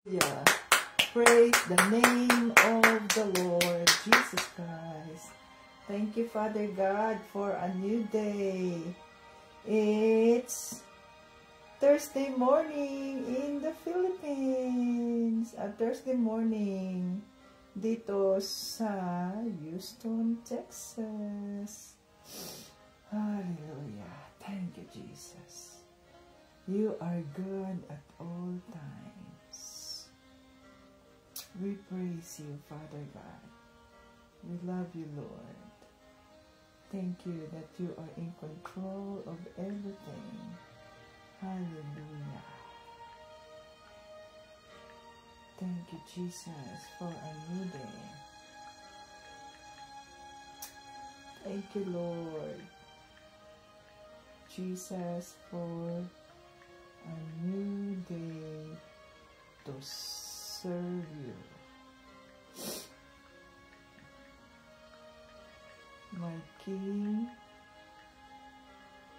Yeah. Praise the name of the Lord Jesus Christ. Thank you, Father God, for a new day. It's Thursday morning in the Philippines. A Thursday morning dito sa Houston, Texas. Hallelujah. Thank you, Jesus. You are good at all times. We praise you, Father God. We love you, Lord. Thank you that you are in control of everything. Hallelujah. Thank you, Jesus, for a new day. Thank you, Lord Jesus, for a new day to serve you. My King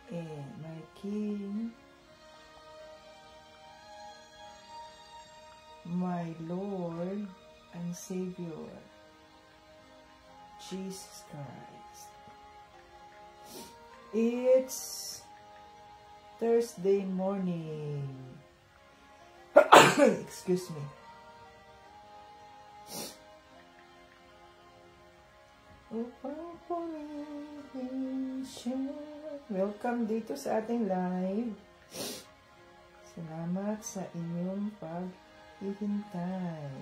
and my King, my Lord and Savior, Jesus Christ. It's Thursday morning. Excuse me. Welcome dito sa ating live. Salamat sa inyong paghihintay.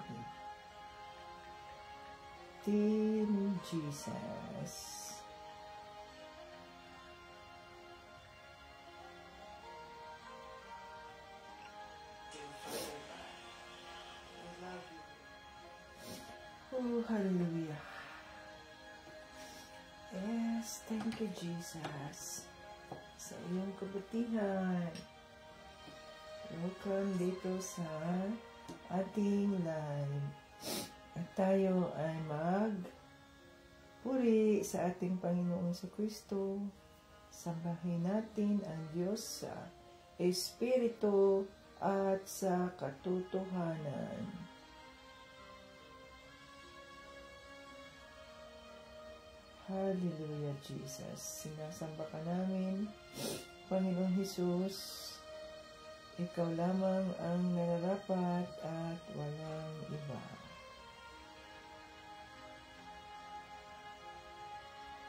Team Jesus. Oh, hallelujah. Yes, thank you, Jesus, sa iyong kabutihan. Welcome dito sa ating live. At tayo ay magpuri sa ating Panginoong Jesucristo. Sambahin natin ang Diyos sa Espiritu at sa katotohanan. Hallelujah, Jesus. Sinasamba ka namin, Panginoong Jesus. Ikaw lamang ang nararapat at walang iba.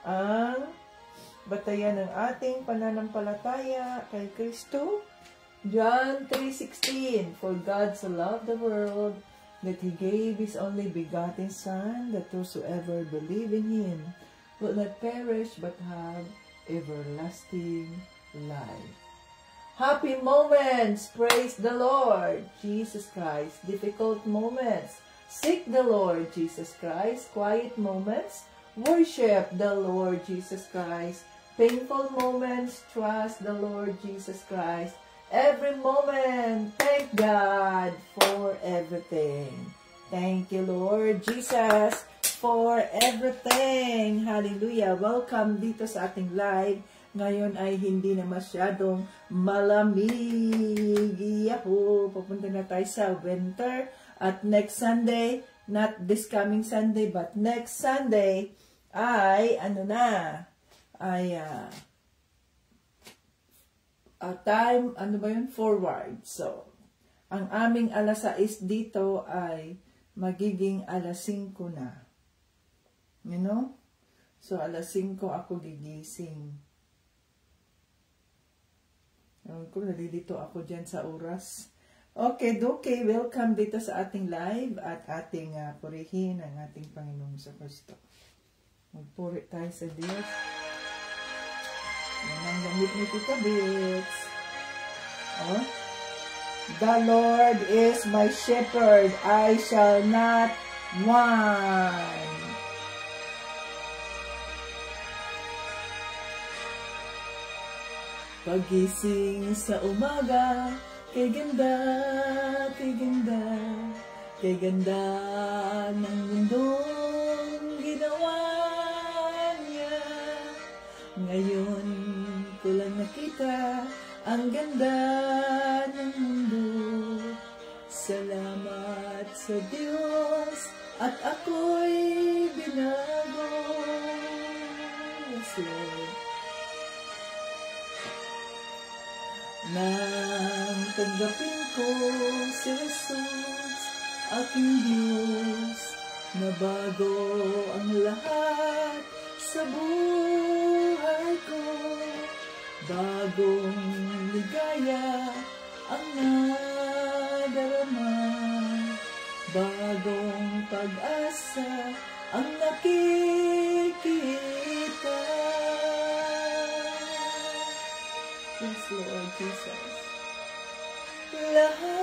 Ang batayan ng ating pananampalataya kay Kristo, John 3:16, For God so loved the world that He gave His only begotten Son, that whosoever believe in Him will not perish but have everlasting life. Happy moments! Praise the Lord Jesus Christ. Difficult moments, seek the Lord Jesus Christ. Quiet moments, worship the Lord Jesus Christ. Painful moments, trust the Lord Jesus Christ. Every moment, thank God for everything. Thank you, Lord Jesus, for everything. Hallelujah. Welcome dito sa ating live. Ngayon ay hindi na masyadong malamig. Yahoo! Pupunta na tayo sa winter. At next Sunday, not this coming Sunday, but next Sunday, ay, time, forward. So, ang aming alas 6 dito ay magiging alas 5 na. You know? So, alas 5 ako gigising. Kung nalilito ako dyan sa oras. Okay. Welcome dito sa ating live at ating purihin ang ating Panginoong Jesucristo. Magpuri tayo sa Diyos. Yan ang gamit ni Tita Bits. Oh? The Lord is my shepherd, I shall not want. Pagising sa umaga, kay ganda, kay ganda, kay ganda ng mundong ginawa niya. Ngayon ko lang nakita ang ganda ng mundo. Salamat Salamat sa Diyos at ako'y binago. Yes, Lord. Nang tanggapin ko si Jesus, aking Diyos, na bago ang lahat sa buhay ko. Bagong ligaya ang nadarama, bagong pag-asa ang nakikita. Yes, Lord Jesus. Lahat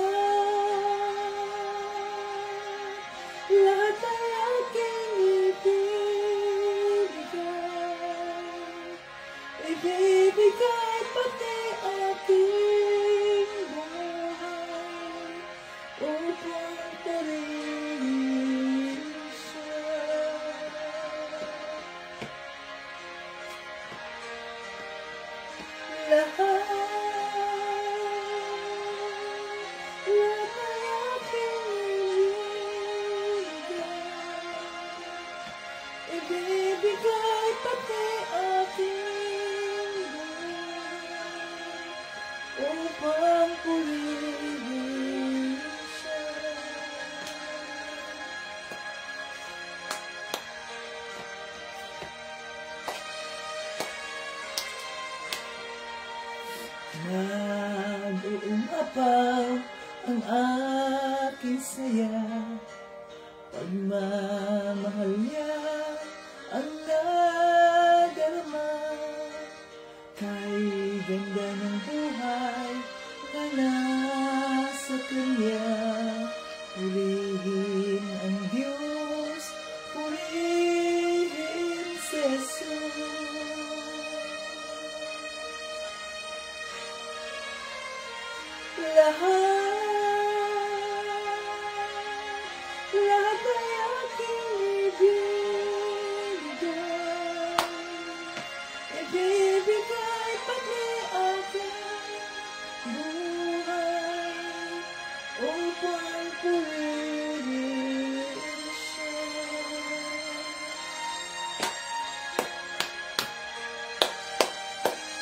ay aking ibibigay pati aking buhay upang purihin siya. Lahat ay aking ibibigay pati aking upang purihin siya. Nag-uumapaw ang aking saya, pagmamahal niya ang nadarama. Kay ganda ng buhay na nasa Kanya, purihin ang Diyos, purihin si Jesus. Lahat ay aking ibibigay pati aking buhay upang purihin siya.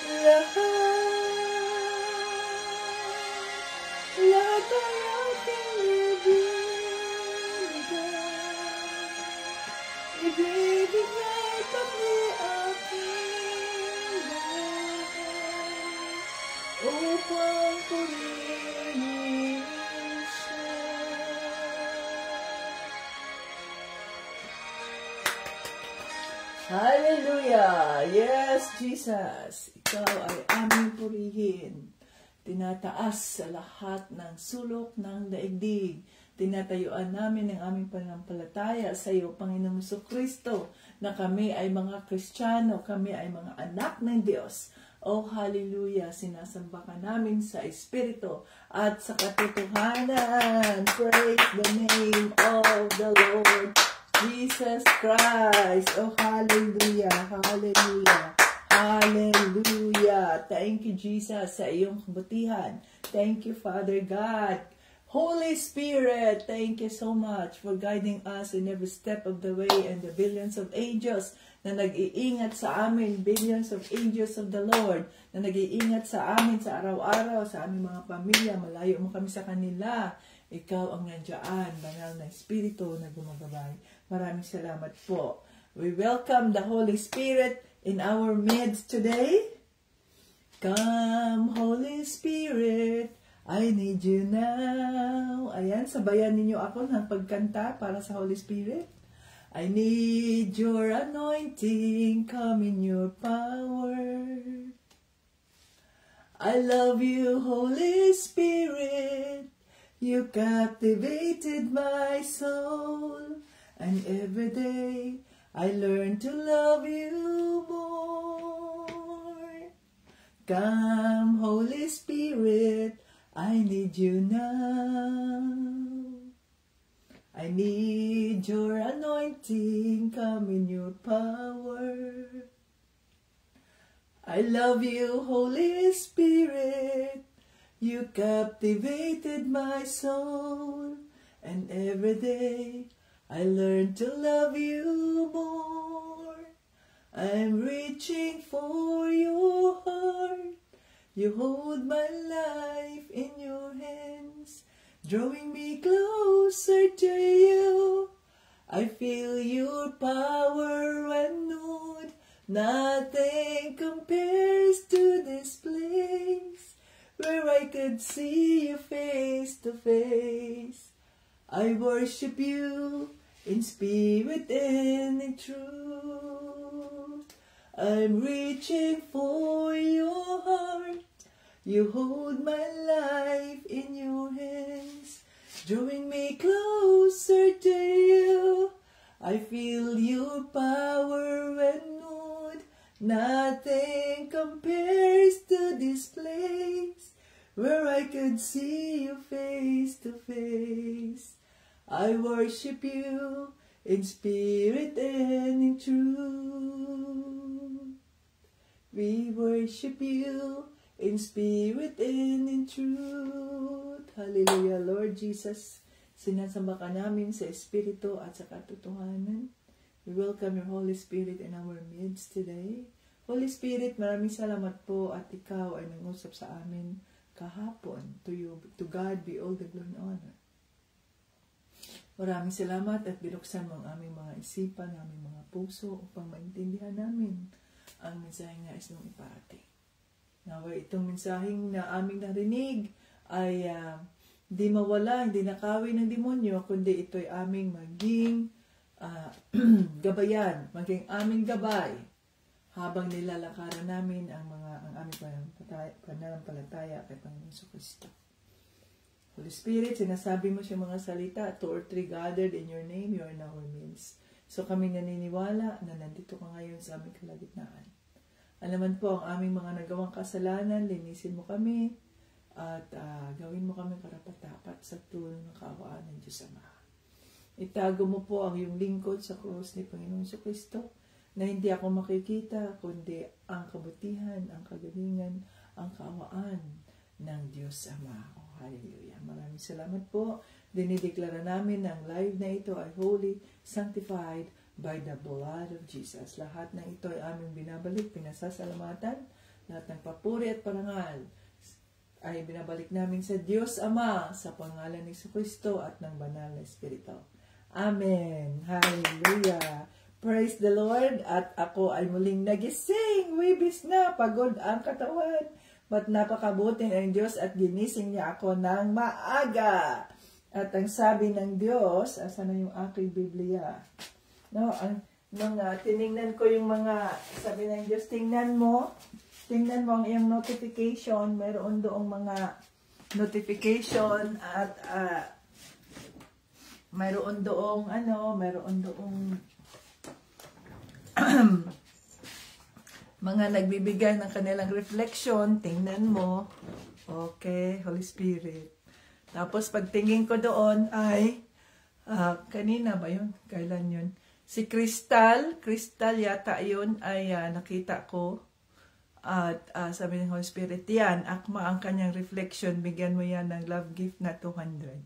Lahat ay aking ibibigay pati aking buhay upang purihin siya. Hallelujah! Yes, Jesus! Ikaw ay aming purihin. Tinataas sa lahat ng sulok ng daigdig. Tinatayuan namin ang aming pananampalataya sa iyo, Panginoong Jesucristo, na kami ay mga Kristiyano, kami ay mga anak ng Diyos. Oh, hallelujah! Sinasamba ka namin sa Espiritu at sa katotohanan. Praise the name of the Lord Jesus Christ. Oh, hallelujah! Hallelujah! Hallelujah! Thank you, Jesus, sa iyong kabutihan. Thank you, Father God. Holy Spirit, thank you so much for guiding us in every step of the way, and the billions of angels na nag-iingat sa amin, billions of angels of the Lord na nag-iingat sa amin sa araw-araw, sa aming mga pamilya. Malayo mo kami sa kanila. Ikaw ang nandiyan, banal na Espiritu na gumagabay. Maraming salamat po. We welcome the Holy Spirit in our midst today. Come, Holy Spirit, I need you now. Ayan, sabayan ninyo ako ng pagkanta para sa Holy Spirit. I need your anointing, come in your power. I love you, Holy Spirit. You captivated my soul. And every day I learn to love you more. Come, Holy Spirit, I need you now. I need your anointing, come in your power. I love you, Holy Spirit. You captivated my soul. every day I learn to love you more. I'm reaching for your heart. You hold my life in your hands, drawing me closer to you. I feel your power renewed. Nothing compares to this place where I could see you face to face. I worship you in spirit and in truth. I'm reaching for your heart. You hold my life in your hands, drawing me closer to you. I feel your power renewed. Nothing compares to this place where I could see you face to face. I worship you in spirit and in truth. We worship you in spirit and in truth. Hallelujah, Lord Jesus. Sinasamba ka namin sa espiritu at sa katotohanan. We welcome your Holy Spirit in our midst today. Holy Spirit, maraming salamat po at ikaw ay nangusap sa amin kahapon. To God be all the glory and honor. Maraming salamat at binuksan mo ang aming mga isipan, ang aming mga puso upang maintindihan namin ang mensaheng nais mong iparating. Naway itong mensaheng na aming narinig ay di mawala, hindi nakawin ng demonyo, kundi ito'y aming maging gabayan, maging aming gabay habang nilalakaran namin ang aming pananampalataya kay Panginoon Jesucristo. Holy Spirit, sinasabi mo siya mga salita, 2 or 3 gathered in your name, you are in our midst. So kami naniniwala na nandito ka ngayon sa aming kalagitnaan. Alaman po ang aming mga nagawang kasalanan, linisin mo kami, at gawin mo kami karapat-dapat sa tulong ng kaawaan ng Diyos Ama. Itago mo po ang iyong lingkod sa krus ni Panginoon Jesucristo na hindi ako makikita, kundi ang kabutihan, ang kagalingan, ang kaawaan ng Diyos Ama. Oh, hallelujah. Maraming salamat po. Dinideklara namin na ang live na ito ay holy, sanctified by the blood of Jesus. Lahat ng ito ay aming binabalik, pinasasalamatan. Lahat ng papuri at parangal ay binabalik namin sa Diyos Ama sa pangalan ni Jesucristo at ng banal na Espiritu. Amen. Hallelujah. Praise the Lord. At ako ay muling nagising. Wibis na. Pagod ang katawan. But napakabuti ng Diyos at ginising niya ako ng maaga. At ang sabi ng Diyos, asan na yung aking Biblia? No, tiningnan ko yung mga, sabi ng Diyos, tingnan mo ang iyong notification, meron doong mga notification at meron doong mga nagbibigay ng kanilang reflection, tingnan mo. Okay, Holy Spirit. Tapos pagtingin ko doon ay, kanina ba yun? Kailan yun? Si Crystal yata yun ay nakita ko. At sabi ng Holy Spirit, yan, akma ang kanyang reflection, bigyan mo yan ng love gift na 200.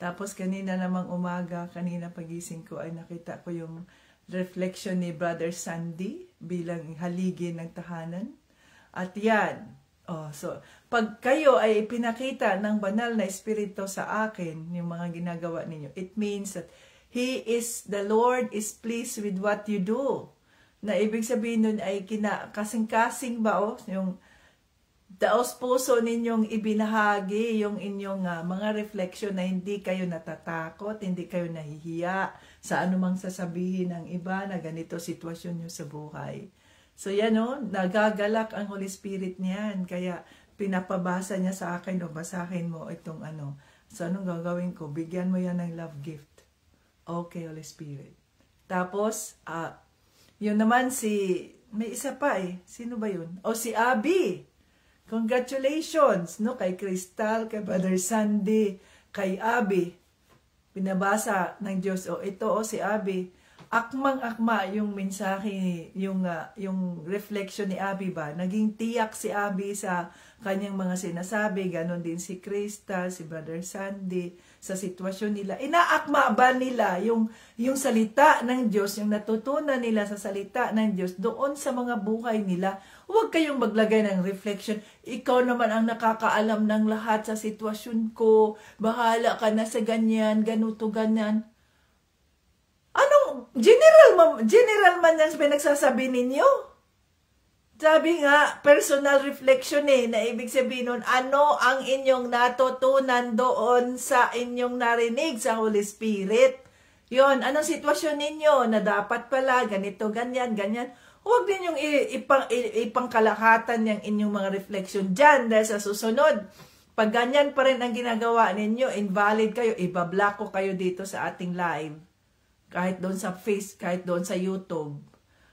Tapos kanina namang umaga, kanina pagising ko ay nakita ko yung reflection ni Brother Sandy bilang haligi ng tahanan. At yan, so pag kayo ay pinakita ng banal na espiritu sa akin, yung mga ginagawa ninyo, it means that the Lord is pleased with what you do. Na ibig sabihin nun ay kasing-kasing ba yung daos puso ninyong ibinahagi yung inyong mga reflection na hindi kayo natatakot, hindi kayo nahihiya sa anumang sasabihin ng iba na ganito sitwasyon nyo sa buhay. So yan nagagalak ang Holy Spirit niyan, kaya pinapabasa niya sa akin basahin mo itong So anong gagawin ko? Bigyan mo yan ng love gift. Okay, Holy Spirit. Tapos, yun naman may isa pa Sino ba yun? Si Abby. Congratulations, kay Crystal, kay Brother Sandy, kay Abby. Pinabasa ng Diyos, ito si Abby. akmang-akma yung mensahe, yung reflection ni Abby ba. Naging tiyak si Abby sa kanyang mga sinasabi. Ganon din si Krista, si Brother Sandy, sa sitwasyon nila. Inaakma ba nila yung salita ng Diyos, yung natutunan nila sa salita ng Diyos doon sa mga buhay nila? Huwag kayong maglagay ng reflection. Ikaw naman ang nakakaalam ng lahat sa sitwasyon ko. Bahala ka na sa ganyan, ganuto, ganyan. Anong general man yan pinagsasabi ninyo? Sabi nga, personal reflection na ibig sabihin nun, ano ang inyong natutunan doon sa inyong narinig sa Holy Spirit? Yon, anong sitwasyon ninyo na dapat pala, ganito, ganyan, ganyan. Huwag ninyong ipangkalahatan yung inyong mga reflection dyan dahil sa susunod. Pag ganyan pa rin ang ginagawa ninyo, invalid kayo, ibablock ko kayo dito sa ating live. Kahit doon sa kahit doon sa YouTube.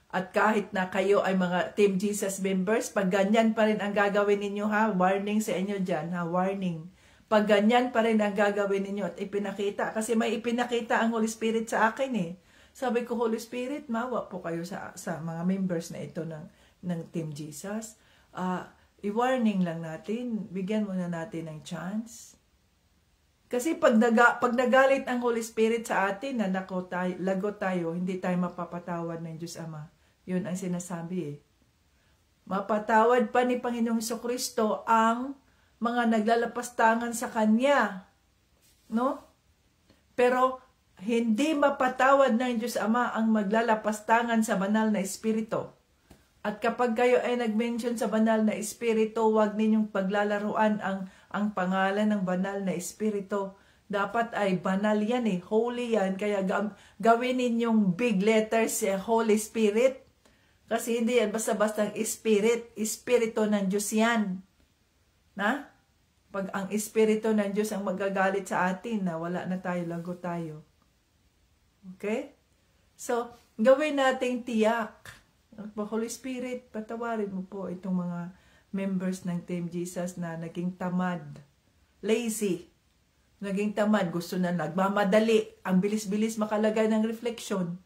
At kahit na kayo ay mga Team Jesus members, pag ganyan pa rin ang gagawin ninyo ha, warning sa inyo dyan ha, warning. Pag ganyan pa rin ang gagawin ninyo at ipinakita, kasi may ipinakita ang Holy Spirit sa akin Sabi ko, Holy Spirit, mawa po kayo sa mga members na ito ng Team Jesus. I-warning lang natin, bigyan muna natin ng chance. Kasi pag nagalit ang Holy Spirit sa atin, na lagot tayo, hindi tayo mapapatawad ng Diyos Ama. Yun ang sinasabi Mapatawad pa ni Panginoong Jesucristo ang mga naglalapastangan sa Kanya. No? Pero hindi mapatawad ng Diyos Ama ang maglalapastangan sa banal na Espiritu. At kapag kayo ay nag-mention sa banal na Espiritu, huwag ninyong paglalaruan ang pangalan ng banal na Espiritu. Dapat ay banal yan holy yan. Kaya gawin ninyong big letters Holy Spirit. Kasi hindi yan basta-basta Spirit. Espiritu ng Diyos yan. Na? Pag ang Espiritu ng Diyos ang magagalit sa atin, na wala na tayo, lago tayo. Okay? So, gawin nating tiyak. Holy Spirit, patawarin mo po itong mga members ng Team Jesus na naging tamad, lazy, naging tamad, gusto na nagmamadali, ang bilis-bilis makalagay ng reflection.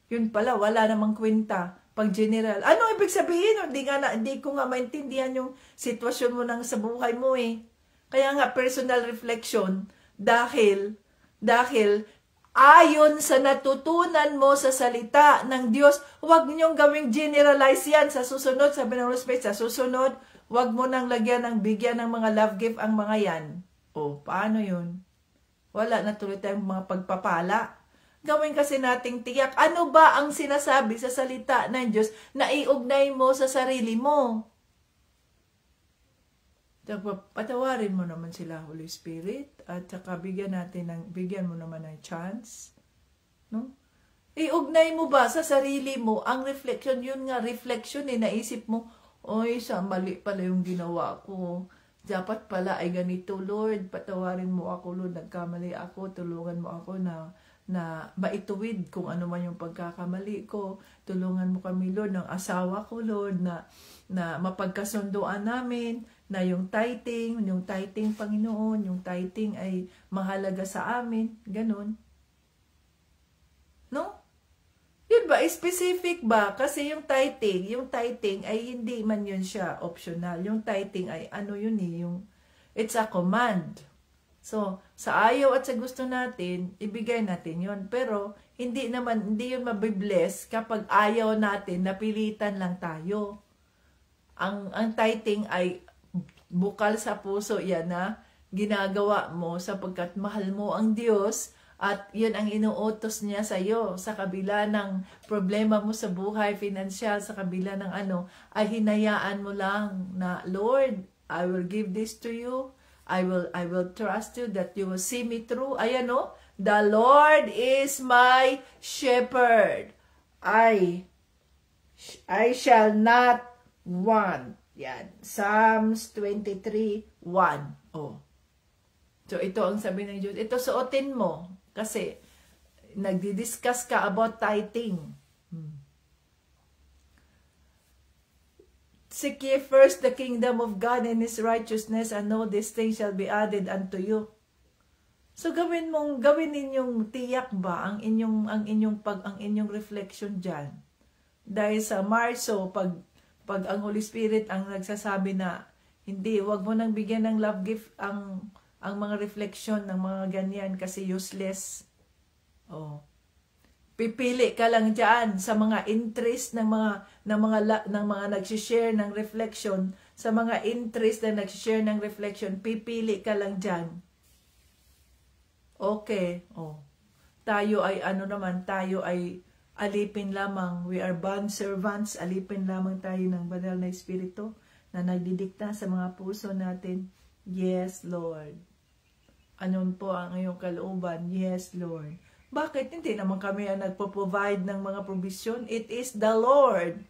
Yun pala, wala namang kwenta. Pag general, ano ibig sabihin? Hindi ko nga maintindihan yung sitwasyon mo sa buhay mo Kaya nga, personal reflection, dahil ayon sa natutunan mo sa salita ng Diyos, huwag ninyong gawing generalize yan sa susunod, sabi ng Holy Spirit, sa susunod, huwag mo nang lagyan ng bigyan ng mga love gift ang mga yan. Paano yun? Wala na tuloy tayong mga pagpapala. Gawin kasi nating tiyak. Ano ba ang sinasabi sa salita ng Diyos na iugnay mo sa sarili mo? Patawarin mo naman sila, Holy Spirit, at saka bigyan mo naman ng chance. No? Iugnay mo ba sa sarili mo ang reflection? Yun nga, reflection naisip mo, mali pala yung ginawa ko. Dapat pala ay ganito, Lord. Patawarin mo ako, Lord. Nagkamali ako. Tulungan mo ako na maituwid kung ano man yung pagkakamali ko. Tulungan mo kami, Lord, ng asawa ko, Lord, na mapagkasunduan namin, na yung tithing, Panginoon, yung tithing ay mahalaga sa amin. Ganon. No? Yun ba? Specific ba? Kasi yung tithing ay hindi man yun siya optional. Yung tithing ay it's a command. So, sa ayaw at sa gusto natin, ibigay natin yun. Pero, hindi yun mabibless kapag ayaw natin, napilitan lang tayo. Ang tithing ay bukal sa puso yan na ginagawa mo sapagkat mahal mo ang Diyos at yun ang inuutos niya sa iyo sa kabila ng problema mo sa buhay, financial, sa kabila ng ay hinayaan mo lang na, Lord, I will give this to you. I will trust you that you will see me through. Ayan the Lord is my shepherd. I shall not want. Yan. Psalms 23:1. So, ito ang sabi ng Diyos. Ito suotin mo. Kasi, nagdi-discuss ka about tithing. Seek ye first the kingdom of God and His righteousness, and all these things shall be added unto you. So gawin ninyong tiyak ba ang inyong reflection diyan. Dahil sa Marso, pag ang Holy Spirit ang nagsasabi na hindi, wag mo nang bigyan ng love gift ang mga reflection ng mga ganyan kasi useless. Oh. Pipili ka lang diyan sa mga interest ng mga nagsi-share ng reflection, sa mga interest na nagsi-share ng reflection, pipili ka lang diyan. Okay. Oh. Tayo ay tayo ay alipin lamang. We are bond servants. Alipin lamang tayo ng banal na Espiritu na nagdidikta sa mga puso natin. Yes, Lord. Anon po ang iyong kalooban? Yes, Lord. Bakit hindi naman kami ang nagpo-provide ng mga provision? It is the Lord.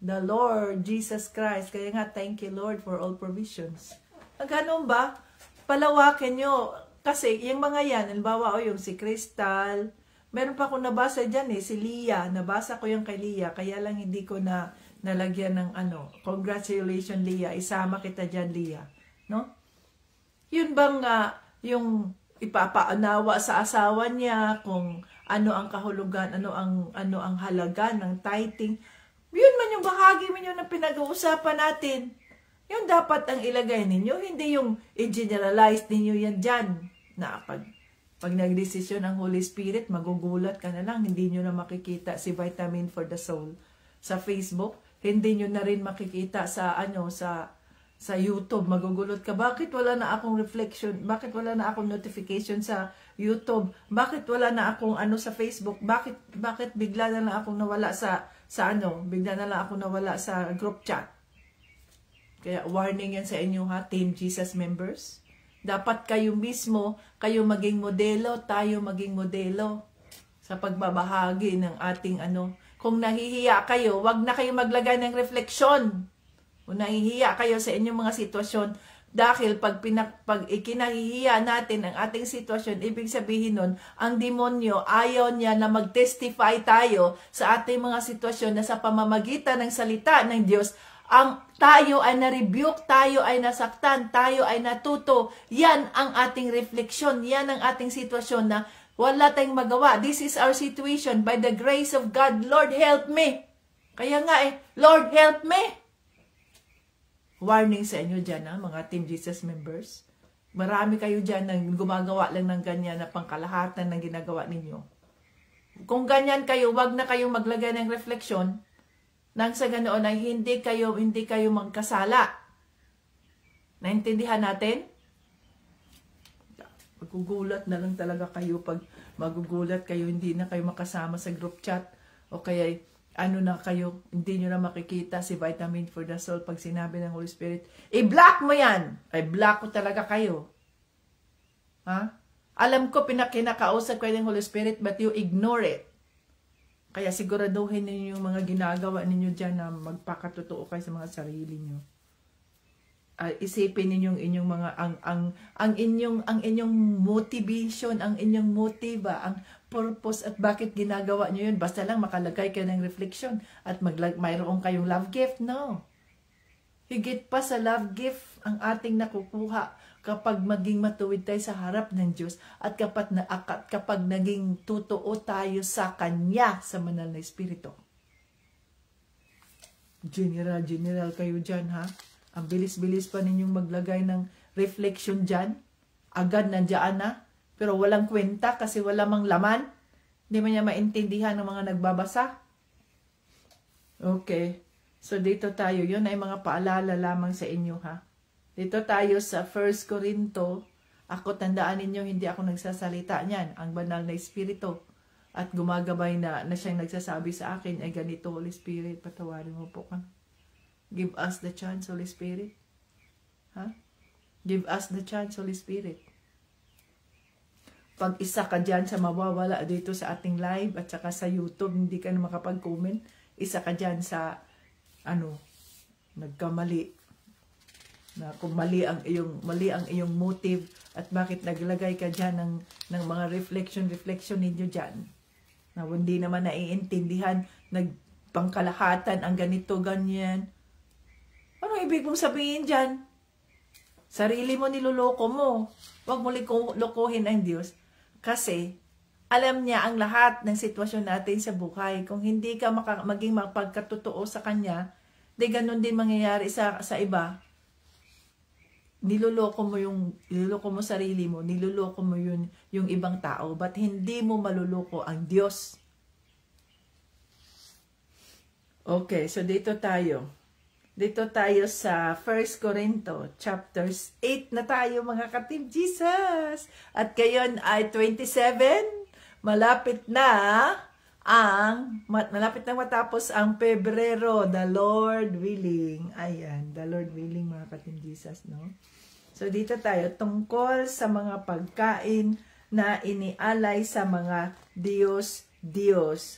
The Lord, Jesus Christ. Kaya nga, thank you, Lord, for all provisions. Ganun ba? Palawakin nyo. Kasi yung mga yan, halimbawa, yung si Crystal, meron pa akong nabasa dyan si Leah. Nabasa ko yung kay Leah. Kaya lang hindi ko nalagyan ng congratulations, Leah. Isama kita dyan, Leah. No? Yun bang yung ipapaanawa sa asawa niya kung ano ang kahulugan, ano ang halaga ng tithing. Yun man yung bahagi mo na pinag-uusapan natin. Yun dapat ang ilagay ninyo. Hindi yung i-generalize ninyo yan dyan. Na pag nagdesisyon ang Holy Spirit, magugulat ka na lang, hindi nyo na makikita si Vitamin for the Soul sa Facebook, hindi nyo na rin makikita sa YouTube, magugulot ka. Bakit wala na akong reflection? Bakit wala na akong notification sa YouTube? Bakit wala na akong sa Facebook? Bakit bigla na lang akong nawala bigla na lang akong nawala sa group chat? Kaya warning yan sa inyo Team Jesus members. Dapat kayo mismo, kayo maging modelo, tayo maging modelo sa pagbabahagi ng ating Kung nahihiya kayo, wag na kayo maglagay ng refleksyon. Kung nahihiya kayo sa inyong mga sitwasyon, dahil pag ikinahihiya natin ang ating sitwasyon, ibig sabihin nun, ang demonyo ayaw niya na mag-testify tayo sa ating mga sitwasyon na sa pamamagitan ng salita ng Diyos, tayo ay na-rebuke, tayo ay nasaktan, tayo ay natuto. Yan ang ating refleksyon, yan ang ating sitwasyon na wala tayong magawa. This is our situation. By the grace of God, Lord, help me. Kaya nga Lord, help me. Warning sa inyo dyan, mga Team Jesus members. Marami kayo dyan na gumagawa lang ng ganyan na pangkalahatan ng ginagawa ninyo. Kung ganyan kayo, wag na kayong maglagay ng refleksyon nang sa ganoon ay hindi kayo magkasala. Naintindihan natin? Magugulat na lang talaga kayo pag magugulat kayo, hindi na kayo makasama sa group chat o kaya na kayo, hindi nyo na makikita si Vitamin for the Soul pag sinabi ng Holy Spirit, i-block mo yan! Ay, block ko talaga kayo. Alam ko kinakausap kayo ng Holy Spirit but you ignore it. Kaya siguraduhin ninyo yung mga ginagawa ninyo dyan na magpakatotoo kayo sa mga sarili nyo. Isipin ninyo inyong mga ang inyong motivation, ang inyong motiva, ang purpose at bakit ginagawa nyo yun. Basta lang makalagay kayo ng reflection at mayroon kayong love gift. No. Higit pa sa love gift ang ating nakukuha kapag maging matuwid tayo sa harap ng Diyos at kapag naging totoo tayo sa Kanya, sa Banal na Espiritu. General kayo dyan, Ang bilis-bilis pa ninyong maglagay ng reflection dyan. Agad nandiyan na. Pero walang kwenta kasi wala mang laman. Hindi man niya maintindihan ng mga nagbabasa. Okay. So dito tayo. Yun ay mga paalala lamang sa inyo, Dito tayo sa 1 Corinto. Ako, tandaan ninyo, hindi ako nagsasalita niyan. Ang Banal na Espiritu. At gumagabay na siyang nagsasabi sa akin, ay ganito, Holy Spirit, patawarin mo po ka. Give us the chance, Holy Spirit. Give us the chance, Holy Spirit. Pag isa ka dyan sa mawawala dito sa ating live at saka sa YouTube, hindi ka na makapag-comment, isa ka dyan sa, nagkamali. Na kung mali ang iyong motive at bakit naglagay ka dyan ng mga reflection ninyo dyan. Na hindi naman naiintindihan, nagpangkalahatan ang ganito, ganyan. Ano ibig mong sabihin dyan? Sarili mo niloloko mo. Huwag mo lokohin ang Diyos. Kasi, alam niya ang lahat ng sitwasyon natin sa buhay. Kung hindi ka maging mapagkatotoo sa Kanya, di ganun din mangyayari sa iba. Niloloko mo sarili mo, niloloko mo yung ibang tao, but hindi mo maluloko ang Diyos. Okay, so dito tayo. Dito tayo sa 1 Corinto, chapters 8 na tayo mga ka-Team Jesus. At ngayon ay 27. Malapit na matapos ang Pebrero, the Lord willing. Ayan, the Lord willing mga ka-Team Jesus, no? So dito tayo tungkol sa mga pagkain na inialay sa mga Diyos.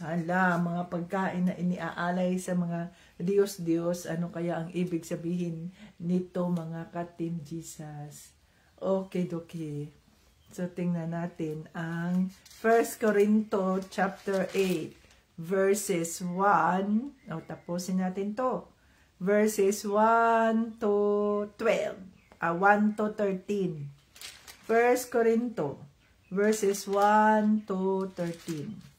Hala, mga pagkain na iniaalay sa mga Diyos. Ano kaya ang ibig sabihin nito mga ka-Team Jesus? Okay. So tingnan natin ang 1 Corinto chapter 8 verses 1. Tapusin natin to. Verses 1 to 12. 1 to 13. 1 Corinto verses 1 to 13.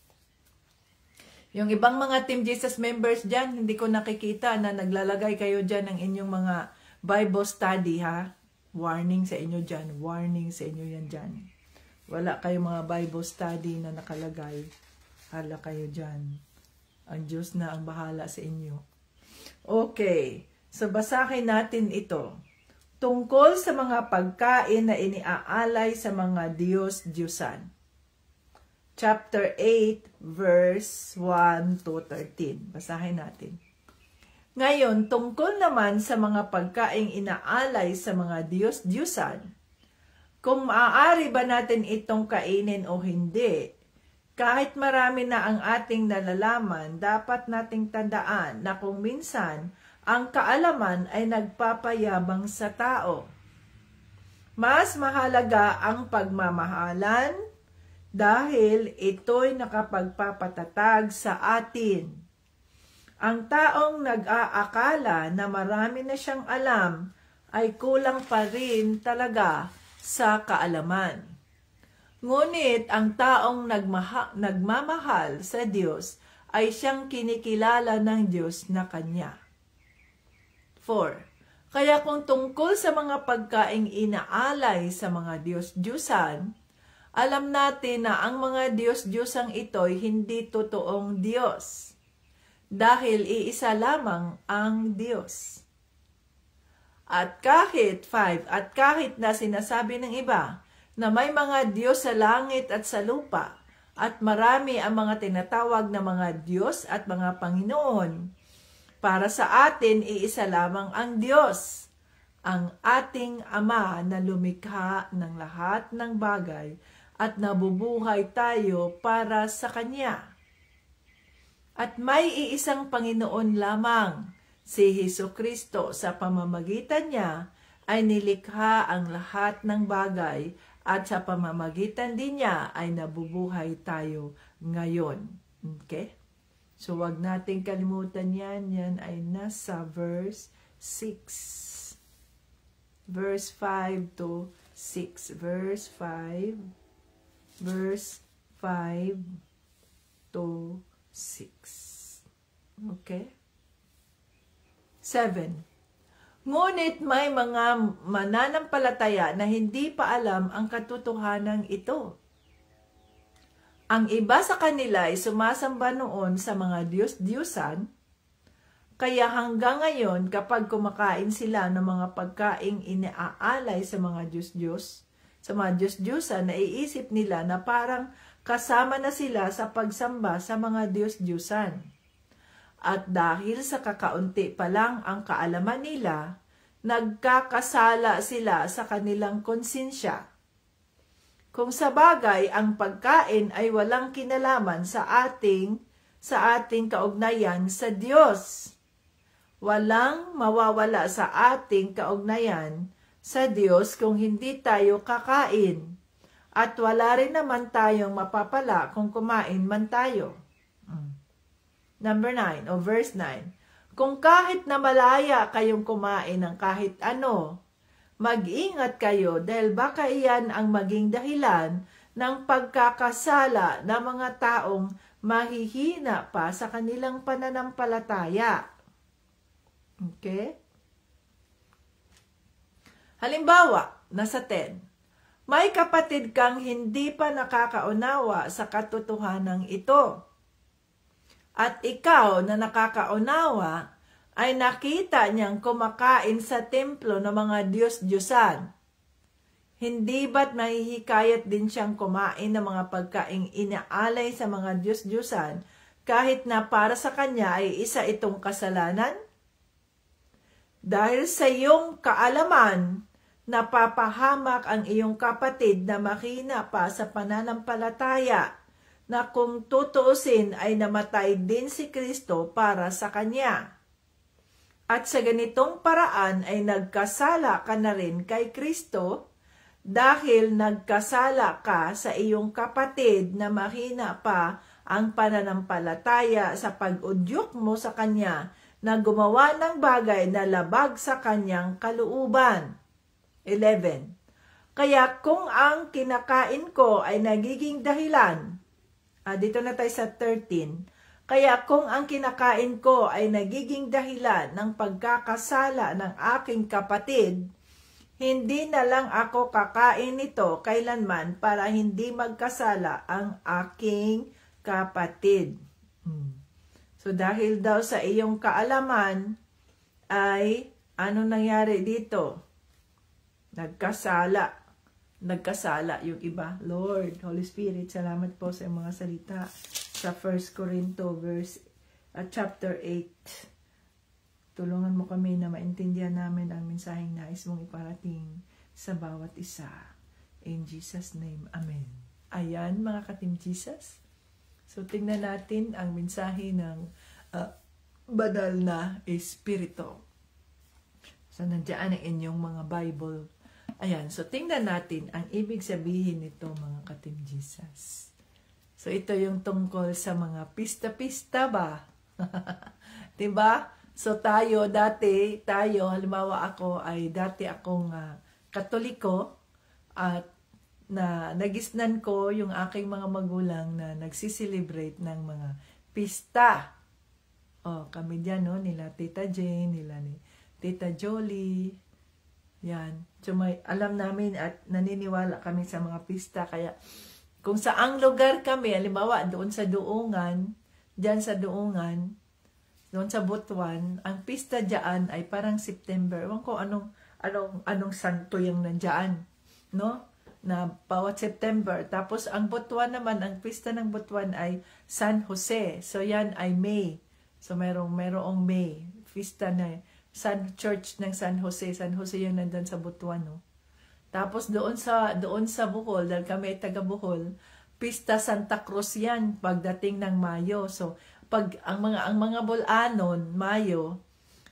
Yung ibang mga Team Jesus members dyan, hindi ko nakikita na naglalagay kayo dyan ng inyong mga Bible study, ha? Warning sa inyo dyan. Warning sa inyo yan dyan. Wala kayong mga Bible study na nakalagay. Hala kayo dyan. Ang Diyos na ang bahala sa inyo. Okay. So, basahin natin ito. Tungkol sa mga pagkain na iniaalay sa mga Diyos-Diyusan. Chapter 8, verse 1 to 13. Basahin natin. Ngayon, tungkol naman sa mga pagkaing inaalay sa mga Diyos-Diyusan, kung maaari ba natin itong kainin o hindi, kahit marami na ang ating nalalaman, dapat nating tandaan na kung minsan, ang kaalaman ay nagpapayabang sa tao. Mas mahalaga ang pagmamahalan dahil ito'y nakapagpapatatag sa atin. Ang taong nag-aakala na marami na siyang alam ay kulang pa rin talaga sa kaalaman. Ngunit ang taong nagmamahal sa Diyos ay siyang kinikilala ng Diyos na Kanya. 4. Kaya kung tungkol sa mga pagkaing inaalay sa mga Diyos-Diyusan, alam natin na ang mga Diyos-Diyusang ito'y hindi totoong Diyos. Dahil iisa lamang ang Diyos. At kahit na sinasabi ng iba na may mga Diyos sa langit at sa lupa at marami ang mga tinatawag na mga Diyos at mga Panginoon, para sa atin iisa lamang ang Diyos, ang ating Ama na lumikha ng lahat ng bagay at nabubuhay tayo para sa Kanya. At may iisang Panginoon lamang, si Hesukristo. Sa pamamagitan niya ay nilikha ang lahat ng bagay at sa pamamagitan din niya ay nabubuhay tayo ngayon. Okay? So, wag nating kalimutan yan. Yan ay nasa verse 6. Verse 5 to 6. Verse 5 to 6. Okay? 7. Ngunit may mga mananampalataya na hindi pa alam ang katotohanan ito. Ang iba sa kanila ay sumasamba noon sa mga Diyos-Diyusan, kaya hanggang ngayon kapag kumakain sila ng mga pagkaing iniaalay sa mga Diyos-Diyos, sa mga Diyos-Diyusan, naiisip nila na parang kasama na sila sa pagsamba sa mga Diyos-Diyusan. At dahil sa kakaunti pa lang ang kaalaman nila, nagkakasala sila sa kanilang konsensya. Kung sa bagay ang pagkain ay walang kinalaman sa ating kaugnayan sa Diyos. Walang mawawala sa ating kaugnayan sa Diyos kung hindi tayo kakain. At wala rin naman tayong mapapala kung kumain man tayo. Number 9, o verse 9. Kung kahit na malaya kayong kumain ng kahit ano, Mag-ingat kayo dahil baka iyan ang maging dahilan ng pagkakasala ng mga taong mahihina pa sa kanilang pananampalataya. Okay? Halimbawa, nasa 10. May kapatid kang hindi pa nakakaunawa sa katotohanan ito. At ikaw na nakakaunawa ay nakita niyang kumakain sa templo ng mga Diyos-Diyosan. Hindi ba't mahihikayat din siyang kumain ng mga pagkaing inaalay sa mga Diyos-Diyosan kahit na para sa kanya ay isa itong kasalanan? Dahil sa iyong kaalaman, napapahamak ang iyong kapatid na mahina pa sa pananampalataya na kung tutuusin ay namatay din si Kristo para sa kanya. At sa ganitong paraan ay nagkasala ka na rin kay Kristo dahil nagkasala ka sa iyong kapatid na mahina pa ang pananampalataya sa pag-udyok mo sa kanya na gumawa ng bagay na labag sa kanyang kalooban. 11. Kaya kung ang kinakain ko ay nagiging dahilan, dito na tayo sa 13. Kaya kung ang kinakain ko ay nagiging dahilan ng pagkakasala ng aking kapatid, hindi na lang ako kakain nito kailanman para hindi magkasala ang aking kapatid. So dahil daw sa iyong kaalaman ay ano nangyari dito? Nagkasala yung iba. Lord, Holy Spirit, salamat po sa mga salita sa 1 Corinto chapter 8. Tulungan mo kami na maintindihan namin ang mensaheng nais mong iparating sa bawat isa. In Jesus' name, Amen. Ayan, mga ka-Team Jesus. So, tingnan natin ang mensahe ng Banal na Espiritu. So, nandiyan ang inyong mga Bible. Ayan, so tingnan natin ang ibig sabihin nito, mga ka-Team Jesus. So, ito yung tungkol sa mga pista-pista ba? Diba? So, halimbawa ako dati akong Katoliko at nagisnan ko yung aking mga magulang na nagsiselebrate ng mga pista. Kami dyan, no? Nila Tita Jane, nila ni Tita Jolie. Yan. So, alam namin at naniniwala kami sa mga pista. Kaya, kung saang lugar kami, halimbawa, doon sa Duungan, dyan sa Duungan, doon sa Butuan, ang pista dyan ay parang September. Ewan ko anong santo yung nandyan, no? Na bawat September. Tapos, ang Butuan naman, ang pista ng Butuan ay San Jose. So, yan ay May. So, merong May. Pista na Church ng San Jose. San Jose yung nandun sa Butuan, no? Tapos doon sa Bohol, dahil kami ay taga Bohol, Pista Santa Cruz yan pagdating ng Mayo. So pag ang mga Bulanon, Mayo,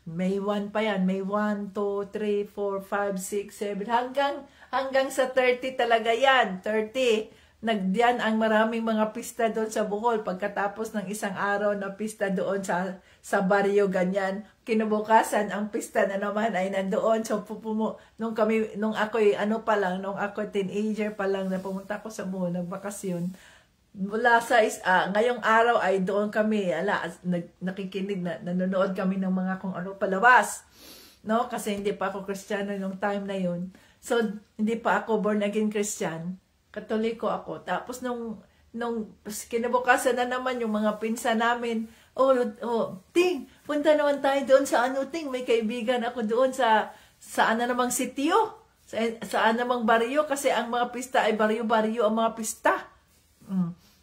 May 1 pa yan, May 1, 2, 3, 4, 5, 6, 7 hanggang sa 30 talaga yan. 30. Nagdiyan ang maraming mga pista doon sa Bohol. Pagkatapos ng isang araw na pista doon sa baryo, ganyan. Kinabukasan, ang pista na naman ay nandoon. So, nung ako'y teenager pa lang na pumunta ko sa Bohol, nagbakasyon. Mula sa ngayong araw ay doon kami, nakikinig, nanonood kami ng mga kung ano palabas. No? Kasi hindi pa ako Kristiyano nung time na yun. So, hindi pa ako born again Christian. Katoliko ako. Tapos nung kinabukasan na naman yung mga pinsan namin, Ting, punta naman tayo doon sa Ting, may kaibigan ako doon sa namang sitio, sa namang baryo, kasi ang mga pista ay baryo-baryo ang mga pista.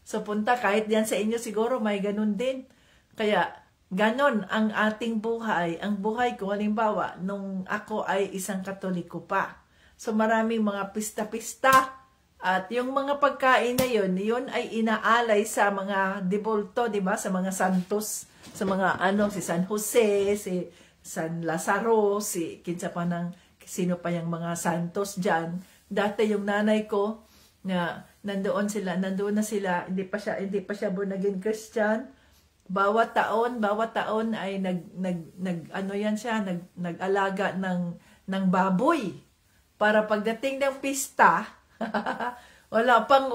So punta, kahit diyan sa inyo siguro may ganun din. Kaya ganon ang ating buhay. Ang buhay ko, halimbawa, nung ako ay isang Katoliko pa. So maraming mga pista-pista. At yung mga pagkain na yun ay inaalay sa mga debulto, di ba? Sa mga santos, sa mga si San Jose, si San Lazaro, sino pa yung mga santos dyan. Dati yung nanay ko, na nandoon na sila, hindi pa siya born again Christian. Bawat taon ay nag-alaga ng baboy. para pagdating ng pista, wala pang,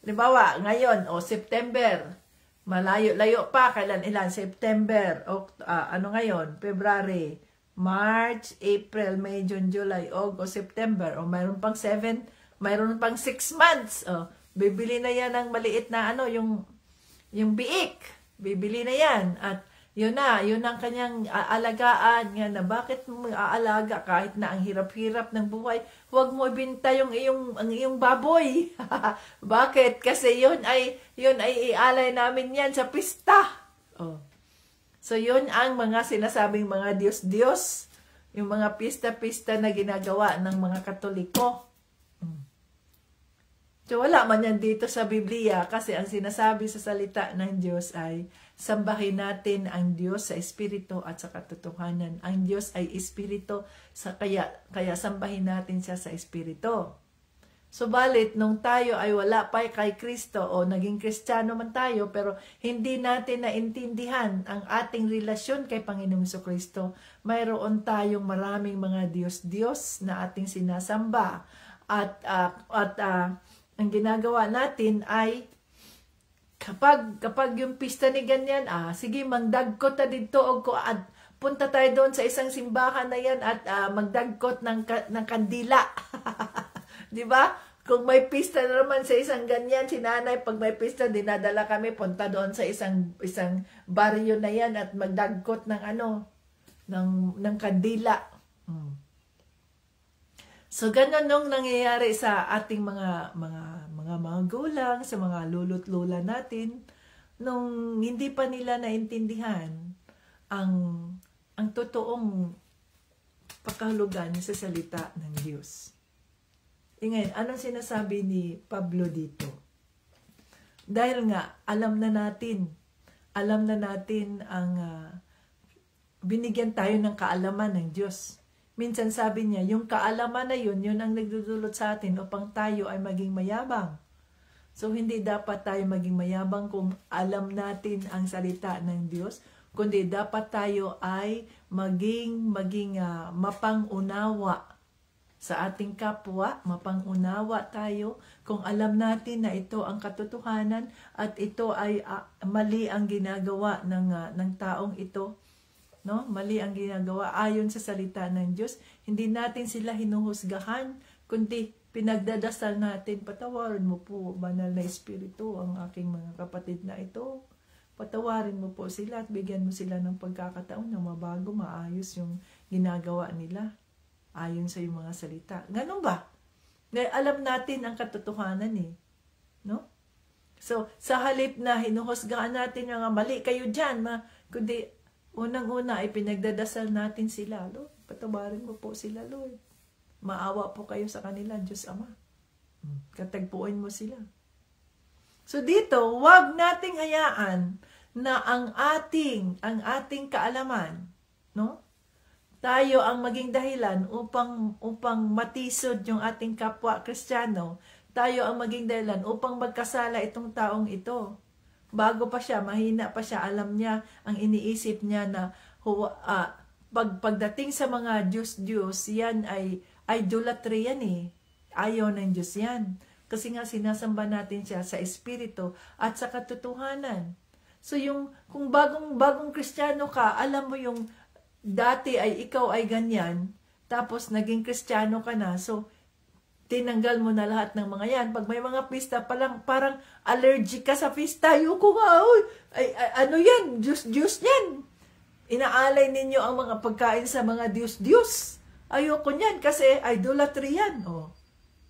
halimbawa, ngayon, o September, malayo-layo pa, kailan ilan? September, ano ngayon? February, March, April, May, June, July, August, September, o mayroon pang 6 months, bibili na yan ng maliit na ano, yung biik, bibili na yan, at yun ang kanyang aalagaan nga na bakit mo aalaga kahit na ang hirap-hirap ng buhay, huwag mo ibenta ang iyong baboy. Bakit? Kasi yun ay ialay namin yan sa pista. So yun ang mga sinasabing mga Diyos-Diyos, yung mga pista-pista na ginagawa ng mga Katoliko. So wala man yan dito sa Biblia kasi ang sinasabi sa salita ng Diyos ay sambahin natin ang Diyos sa Espiritu at sa katotohanan. Ang Diyos ay Espiritu, kaya sambahin natin siya sa Espiritu. Subalit, nung tayo ay wala pa kay Kristo o naging Kristiyano man tayo, pero hindi natin naintindihan ang ating relasyon kay Panginoong Kristo, mayroon tayong maraming mga Diyos-Diyos na ating sinasamba. At ang ginagawa natin ay kapag yung pista ni ganyan, sige, magdagkot na dito o punta tayo doon sa isang simbahan na yan at magdagkot ng kandila. Di ba? Kung may pista na naman sa isang ganyan, si nanay, pag may pista, dinadala kami, punta doon sa isang baryo na yan at magdagkot ng kandila. So, ganun nung nangyayari sa ating mga gulang, sa mga lolo't lola natin, nung hindi pa nila naintindihan ang totoong pakahulugan sa salita ng Diyos. Ngayon, anong sinasabi ni Pablo dito? Dahil nga, alam na natin ang binigyan tayo ng kaalaman ng Diyos. Minsan sabi niya, yung kaalaman na yun ang nagdudulot sa atin upang tayo ay maging mayabang. So, hindi dapat tayo maging mayabang kung alam natin ang salita ng Diyos, kundi dapat tayo ay maging mapang-unawa sa ating kapwa, mapang-unawa tayo kung alam natin na ito ang katotohanan at ito ay mali ang ginagawa ng taong ito. No? Mali ang ginagawa ayon sa salita ng Diyos. Hindi natin sila hinuhusgahan, kundi pinagdadasal natin, patawarin mo po, Banal na Espiritu, ang aking mga kapatid na ito. Patawarin mo po sila at bigyan mo sila ng pagkakataon na mabago, maayos yung ginagawa nila ayon sa iyong mga salita. Ganun ba? Alam natin ang katotohanan no? So, sa halip na hinuhusgahan natin yung mali kayo dyan, kundi unang-una ay pinagdadasal natin sila, Lord. Patawarin mo po sila, Lord. Maawa po kayo sa kanila, Diyos Ama. Katagpuin mo sila. So dito, wag nating hayaan na ang ating kaalaman, no? Tayo ang maging dahilan upang matisod yung ating kapwa Kristiyano. Tayo ang maging dahilan upang magkasala itong taong ito. Bago pa siya, mahina pa siya, alam niya, ang iniisip niya na pagdating sa mga Diyos, yan ay idolatry yan Ayaw ng Diyos yan. Kasi nga sinasamba natin siya sa Espiritu at sa katotohanan. So kung bagong Kristiyano ka, alam mo yung dati ay ikaw ay ganyan, tapos naging Kristiyano ka na, so tinanggal mo na lahat ng mga yan. Pag may mga pista, parang allergic ka sa pista. Ayoko nga, ano yan? Diyos yan. Inaalay ninyo ang mga pagkain sa mga Diyos. Ayoko niyan kasi idolatry yan.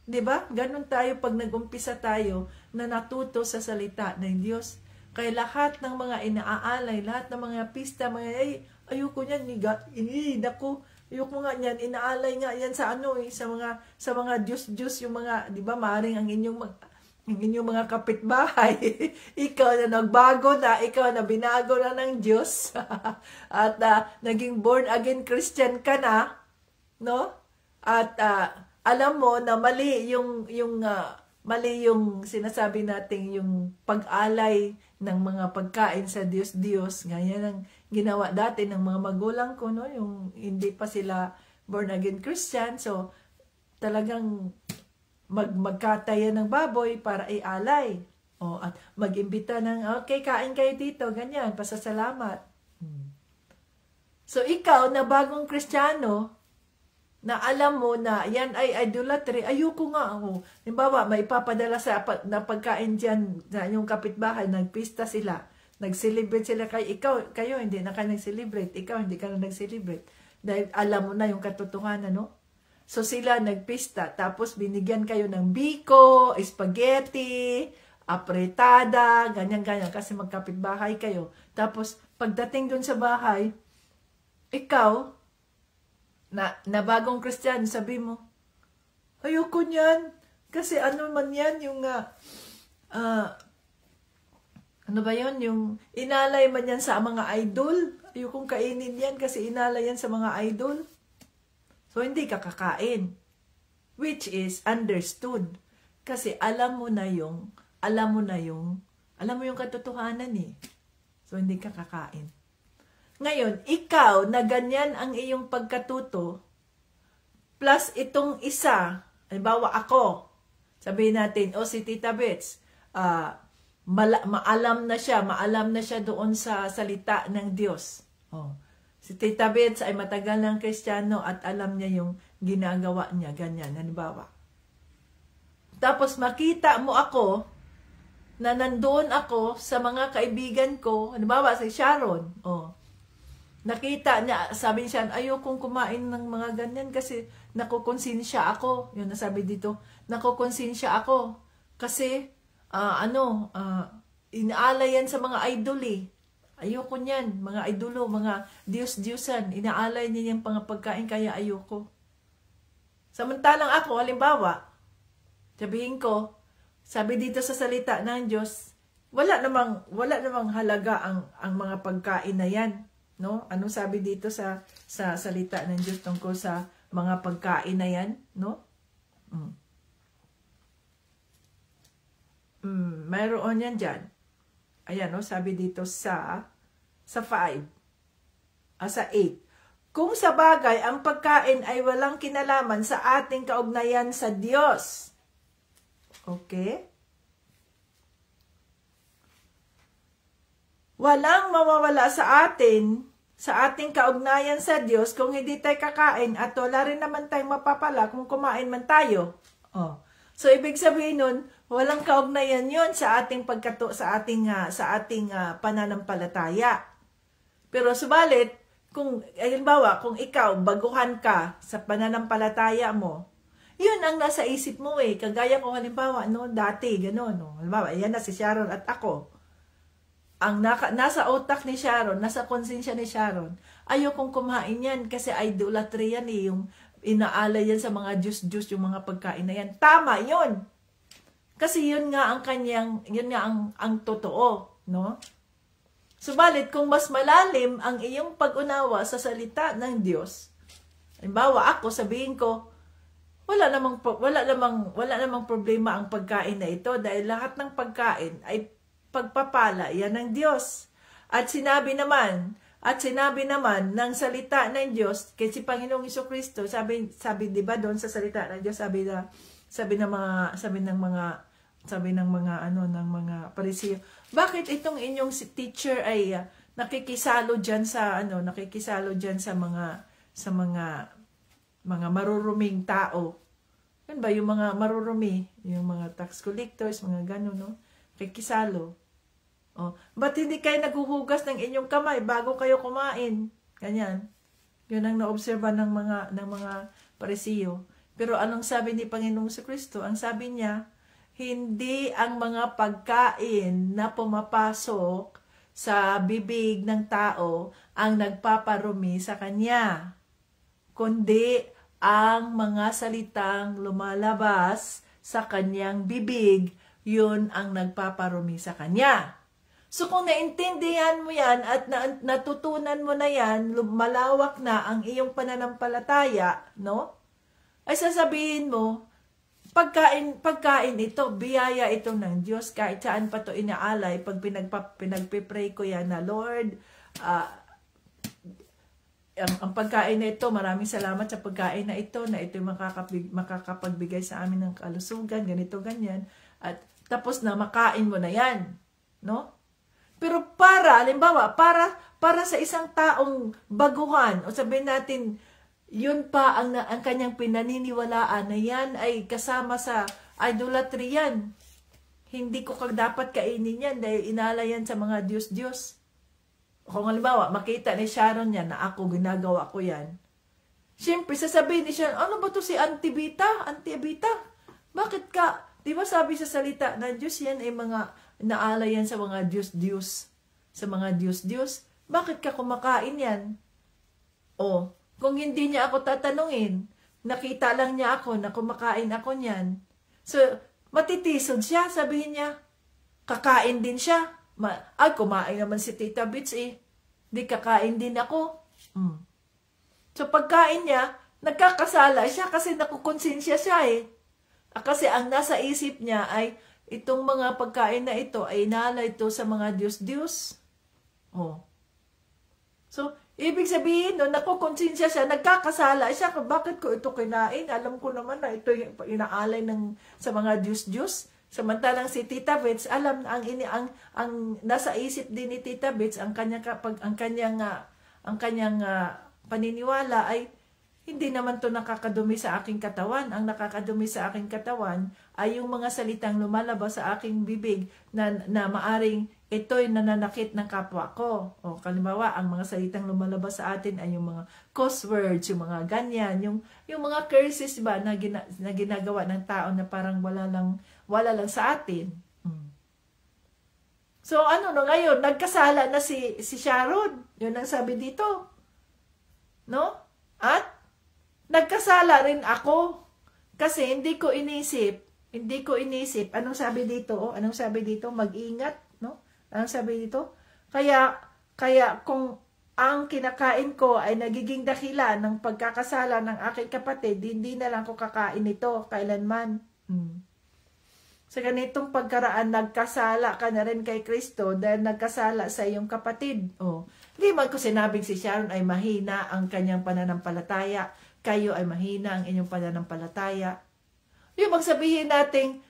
Diba? Ganon tayo pag nag-umpisa tayo na natuto sa salita ng Diyos. Kaya lahat ng mga inaalay, lahat ng mga pista, ayoko niyan, naku, ayoko nga niyan, inaalay nga yan sa sa mga Diyos, yung mga, di ba, maaaring ang inyong mga kapitbahay, ikaw na nagbago na, ikaw na binago na ng Diyos, at naging born again Christian ka na, no? At alam mo na mali yung sinasabi natin, yung pag-alay ng mga pagkain sa Diyos. Ganyan ang ginawa dati ng mga magulang ko, no? Yung hindi pa sila born again Christian. So, talagang magkataya ng baboy para ialay. O, at mag-imbita ng, okay, kain kayo dito, ganyan, pasasalamat. So, ikaw na bagong Kristiyano, na alam mo na yan ay idolatry, ayoko nga ako. Halimbawa, may ipapadala sa na pagkain dyan na yung kapitbahay, nagpista sila, nag-celebrate sila kayo hindi na kayo nag-celebrate, ikaw hindi ka na nag-celebrate. Dahil alam mo na yung katotohanan, no? So sila nagpista, tapos binigyan kayo ng biko, spaghetti, apretada, ganyan-ganyan, kasi magkapitbahay kayo. Tapos, pagdating dun sa bahay, ikaw, na bagong Kristiyano, sabi mo, ayoko niyan. Kasi ano man yan, yung, ano ba yun, yung inalay man yan sa mga idol. Ayokong kainin yan kasi inalay yan sa mga idol. So, hindi ka kakain. Which is understood. Kasi alam mo yung katotohanan eh. So, hindi ka kakain. Ngayon, ikaw na ganyan ang iyong pagkatuto, plus itong isa, halimbawa ako, sabihin natin, si Tita Bets, maalam na siya doon sa salita ng Diyos. Si Tita Bets ay matagal ng Kristiyano at alam niya yung ginagawa niya, ganyan, halimbawa. Tapos makita mo ako, na nandoon ako sa mga kaibigan ko, halimbawa si Sharon, nakita niya, sabi niya, ayokong kumain ng mga ganyan kasi nakukonsensya ako. Yun nasabi dito, nakukonsensya ako. Kasi, inaalay yan sa mga idol eh. Ayoko niyan, mga idolo, mga Diyos-Diyosan. Inaalay niya yung pagkain, kaya ayoko. Samantalang ako, halimbawa, sabihin ko, sabi dito sa salita ng Diyos, wala namang halaga ang mga pagkain na yan. No? Anong sabi dito sa salita ng Diyos tungkol sa mga pagkain na yan? No? Mayroon yan dyan. Ayan, no? Sabi dito sa 5. Sa 8. Kung sa bagay, ang pagkain ay walang kinalaman sa ating kaugnayan sa Diyos. Okay? Walang mawawala sa ating kaugnayan sa Diyos kung hindi tayo kakain at wala rin naman tayong mapapala kung kumain man tayo. So, ibig sabihin nun, walang kaugnayan yun sa ating sa ating pananampalataya. Pero subalit, halimbawa, kung ikaw, baguhan ka sa pananampalataya mo, yun ang nasa isip mo eh. Kagaya ko halimbawa, dati, gano'n. Halimbawa, yan na si Sharon at ako. Ang nasa utak ni Sharon, nasa konsensya ni Sharon, ayokong kumain yan kasi idolatry yan eh, yung inaalay yan sa mga Diyos-Diyos, yung mga pagkain na yan. Tama yun! Kasi yun nga ang totoo, no? Subalit, kung mas malalim ang iyong pag-unawa sa salita ng Diyos, halimbawa ako, sabihin ko, wala namang problema ang pagkain na ito dahil lahat ng pagkain ay pagpapala yan ng Diyos. At sinabi naman ng salita ng Diyos, kasi Panginoong Jesucristo, sabi 'di ba doon sa salita ng Diyos, sabi ng mga Pariseo, bakit itong inyong teacher ay nakikisalo diyan sa mga maruruming tao? Yan ba yung mga marurumi, yung mga tax collectors, mga gano'n, no? Kikisalo. Ba't hindi kayo naghuhugas ng inyong kamay bago kayo kumain? Ganyan. Yun ang naobserba ng mga Pariseo. Pero anong sabi ni Panginoong Jesucristo? Ang sabi niya, hindi ang mga pagkain na pumapasok sa bibig ng tao ang nagpaparumi sa kanya, kundi ang mga salitang lumalabas sa kanyang bibig, yun ang nagpaparumi sa kanya. So kung naintindihan mo yan at natutunan mo na yan, malawak na ang iyong pananampalataya, no? Ay sasabihin mo, pagkain ito, biyaya ito ng Diyos, kahit saan pa ito inaalay, pag pinagpipray ko yan na, Lord, ang pagkain na ito, maraming salamat sa pagkain na ito makakapagbigay sa amin ng kalusugan, ganito, ganyan. At tapos na, makain mo na yan. No? Pero halimbawa, para sa isang taong baguhan, o sabihin natin, yun pa ang kanyang pinaniniwalaan na yan ay kasama sa idolatry yan. Hindi ko dapat kainin yan dahil inala yan sa mga Diyos-Diyos. Kung halimbawa, makita ni Sharon yan na ako, ginagawa ko yan. Siyempre, sasabihin ni Sharon, ano ba to si Auntie Bita? Auntie Bita? Bakit ka? Di ba sabi sa salita na Diyos yan ay mga naala yan sa mga Diyos-Diyos. Sa mga Diyos-Diyos. Bakit ka kumakain yan? O, kung hindi niya ako tatanungin, nakita lang niya ako na kumakain ako niyan. So, matitisod siya, sabihin niya, kakain din siya. Ay, kumain naman si Tita Bits eh. Di kakain din ako. So, pagkain niya, nagkakasala siya kasi nakukonsensya siya eh. Kasi ang nasa isip niya ay, itong mga pagkain na ito ay inala ito sa mga Diyos-Diyos. Oh. So, ibig sabihin, no, nakukonsensya siya, nagkakasala siya, bakit ko ito kinain? Alam ko naman na ito yung inaalay sa mga Diyos-Diyos. Samantalang si Tita Bets, alam na ang nasa isip din ni Tita Bets, ang kanyang paniniwala ay hindi naman to nakakadumi sa aking katawan. Ang nakakadumi sa aking katawan ay yung mga salitang lumalabas sa aking bibig na maaring ito'y nananakit ng kapwa ko. O kalimbawa, ang mga salitang lumalabas sa atin ay yung mga curse words, yung mga ganyan, yung mga curses ba na ginagawa ng tao na parang wala lang sa atin. So ano no ngayon, nagkasala na si Sharon. Yun ang sabi dito. No? At nagkasala rin ako kasi hindi ko inisip. Anong sabi dito? Anong sabi dito? Mag-ingat, no? Anong sabi dito? Kaya kung ang kinakain ko ay nagiging dahilan ng pagkakasala ng aking kapatid, hindi na lang ko kakain ito kailanman. Sa ganitong pagkaraan, nagkasala ka na rin kay Kristo dahil nagkasala sa iyong kapatid. Hindi man ko sinabing si Sharon ay mahina ang kanyang pananampalataya, kayo ay mahina ang inyong pananampalataya. Yung magsabihin natin,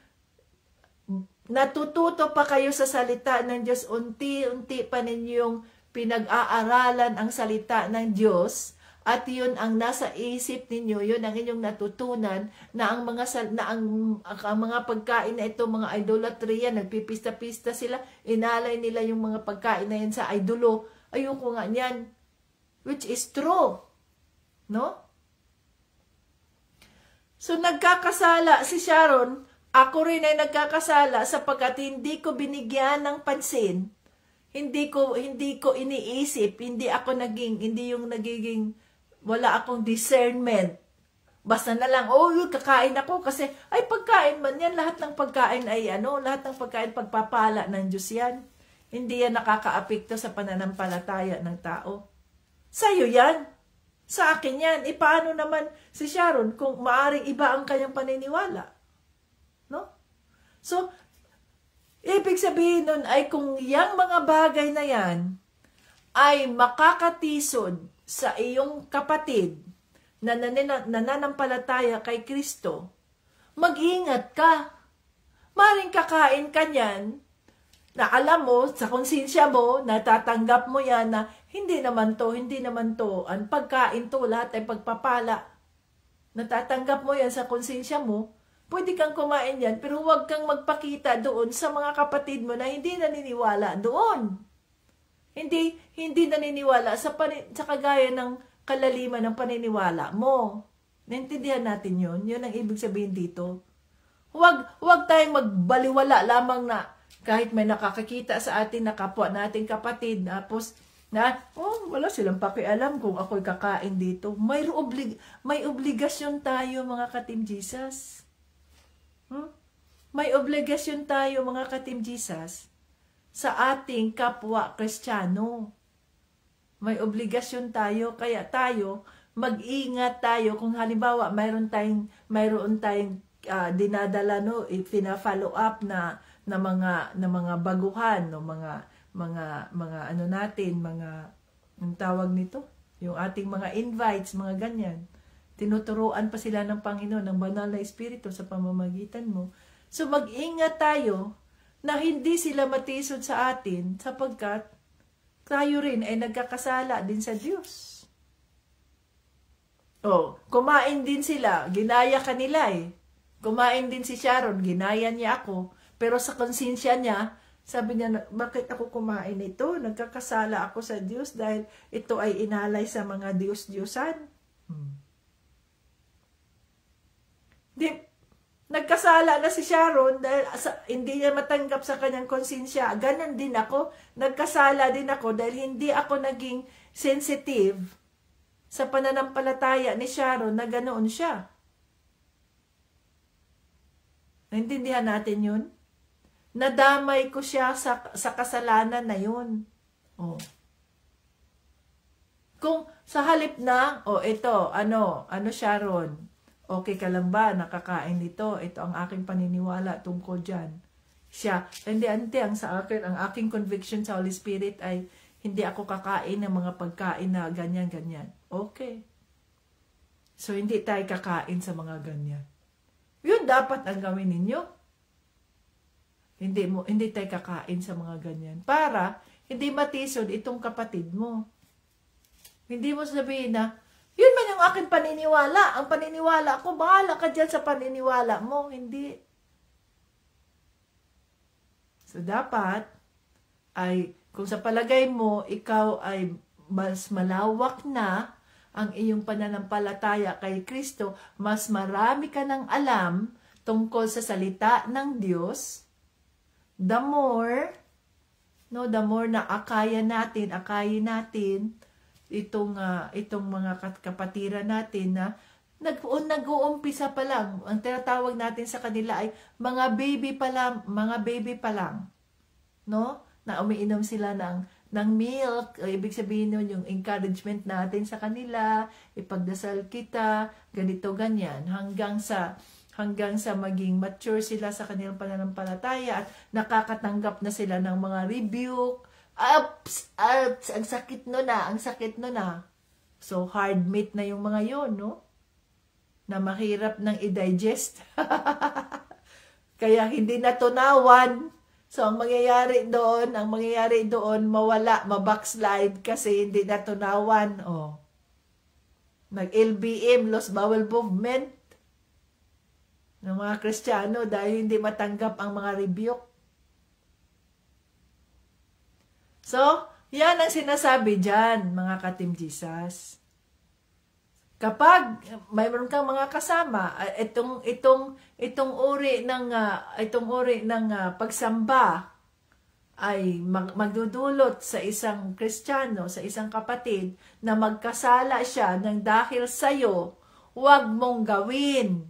natututo pa kayo sa salita ng Diyos, unti-unti pa ninyong pinag-aaralan ang salita ng Diyos, at yun ang nasa isip ninyo, yun ang inyong natutunan na ang mga pagkain na ito, mga idolatry yan, nagpipista-pista sila, inalay nila yung mga pagkain na yan sa idolo. Ayoko nga niyan. Which is true. No? So nagkakasala si Sharon, ako rin ay nagkakasala sapagkat hindi ko binigyan ng pansin. Hindi ko iniisip, hindi yung nagiging wala akong discernment. Basta na lang, kakain ako kasi, ay pagkain man yan, lahat ng pagkain ay lahat ng pagkain pagpapala ng Diyos yan. Hindi yan nakakaapekto sa pananampalataya ng tao. Sa'yo yan. Sa akin yan. Paano naman si Sharon kung maaring iba ang kanyang paniniwala? No? So, ibig sabihin nun ay kung yung mga bagay na yan ay makakatisod sa iyong kapatid na nananampalataya kay Kristo, mag-ingat ka. Maring kakain ka niyan na alam mo, sa konsensya mo, natatanggap mo yan na hindi naman to, ang pagkain to, lahat ay pagpapala. Natatanggap mo yan sa konsensya mo, pwede kang kumain yan, pero huwag kang magpakita doon sa mga kapatid mo na hindi naniniwala doon. Hindi naniniwala sa kagaya ng kalaliman ng paniniwala mo. Naintindihan natin yun? Yun ang ibig sabihin dito. Huwag tayong magbaliwala lamang na kahit may nakakakita sa atin na kapwa nating kapatid, tapos wala silang pakialam kung ako'y kakain dito. May obligasyon tayo mga ka-Team Jesus. May obligasyon tayo mga ka-Team Jesus sa ating kapwa Kristiyano. May obligasyon tayo, kaya tayo, mag-ingat tayo kung halimbawa mayroon tayong dinadala pina-follow up na mga baguhan, mga ang tawag nito, Yung ating mga invites, mga ganyan. Tinuturuan pa sila ng Panginoon, ng banal na Espiritu sa pamamagitan mo. So mag-ingat tayo na hindi sila matisod sa atin sapagkat tayo rin ay nagkakasala din sa Diyos. Kumain din sila, ginaya kanila eh. Kumain din si Sharon, ginaya niya ako. Pero sa konsensya niya, sabi niya, bakit ako kumain ito? Nagkakasala ako sa Diyos dahil ito ay inalay sa mga Diyos-Diyusan. Nagkasala na si Sharon dahil hindi niya matanggap sa kanyang konsensya. Ganon din ako. Nagkasala din ako dahil hindi ako naging sensitive sa pananampalataya ni Sharon na ganoon siya. Naintindihan natin yun? Nadamay ko siya sa kasalanan na yun. Kung sa halip na, ito, ano Sharon? Okay ka lang ba? Nakakain nito? Ito ang aking paniniwala tungkol dyan. Siya, hindi, ang sa akin, ang aking conviction sa Holy Spirit ay hindi ako kakain ng mga pagkain na ganyan. Okay. So, hindi tayo kakain sa mga ganyan. Yun dapat ang gawin ninyo. Hindi tayo kakain sa mga ganyan. Para, hindi matisod itong kapatid mo. Hindi mo sabihin na, yun man yung aking paniniwala. Ang paniniwala ko, bahala ka dyan sa paniniwala mo. Hindi. So, dapat, kung sa palagay mo, ikaw ay mas malawak na ang iyong pananampalataya kay Kristo, mas marami ka ng alam tungkol sa salita ng Diyos, the more na akayin natin, itong mga kapatiran natin na nag-uumpisa pa lang. Ang tinatawag natin sa kanila ay mga baby pa lang. No? Na umiinom sila ng milk. Ibig sabihin nun yung encouragement natin sa kanila, ipagdasal kita, ganito, ganyan. Hanggang sa maging mature sila sa kanilang pananampalataya at nakakatanggap na sila ng mga rebuke. Ang sakit no na. So, hard meat na yung mga yon, no? Na mahirap nang i-digest. Kaya hindi natunawan. So, ang mangyayari doon, mawala, mabackslide kasi hindi natunawan. Nag-LBM, Lost Bowel Movement, ng mga Kristiyano dahil hindi matanggap ang mga rebuke. So, yan ang sinasabi dyan, mga ka-Team Jesus. Kapag mayroon kang mga kasama, itong uri ng pagsamba ay magdudulot sa isang Kristiyano, sa isang kapatid na magkasala siya ng dahil sa'yo, huwag mong gawin.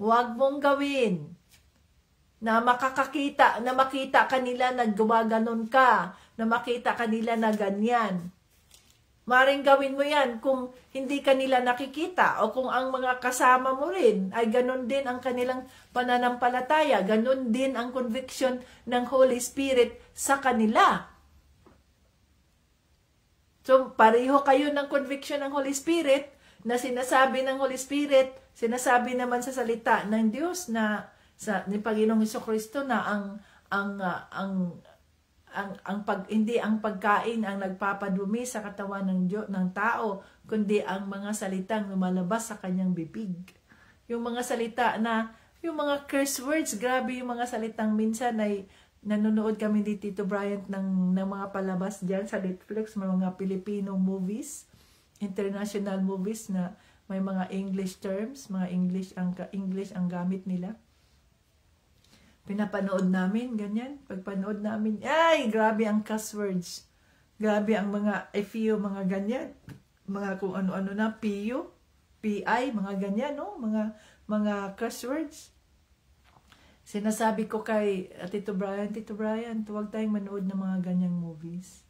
Huwag mong gawin. Na makita kanila na gumaganon ka, na makita kanila na ganyan. Maring gawin mo yan kung hindi kanila nakikita o kung ang mga kasama mo rin ay ganon din ang kanilang pananampalataya, ganon din ang conviction ng Holy Spirit sa kanila. So, pareho kayo ng conviction ng Holy Spirit na sinasabi ng Holy Spirit, sinasabi naman sa salita ng Diyos na ni Panginoong Jesucristo na hindi ang pagkain ang nagpapadumi sa katawan ng tao, kundi ang mga salitang lumalabas sa kanyang bibig. Yung mga salita yung mga curse words, grabe yung mga salitang minsan ay nanonood kami ni Tito Bryant ng mga palabas dyan sa Netflix, mga Filipino movies, international movies na may mga English terms, mga English ang gamit nila. Pinapanood namin, ganyan. Pagpanood namin, ay, grabe ang cuss words. Grabe ang mga FU, mga ganyan. Mga kung ano-ano na, PU, PI, mga ganyan, no? Mga cuss words. Sinasabi ko kay Tito Brian, huwag tayong manood ng mga ganyang movies.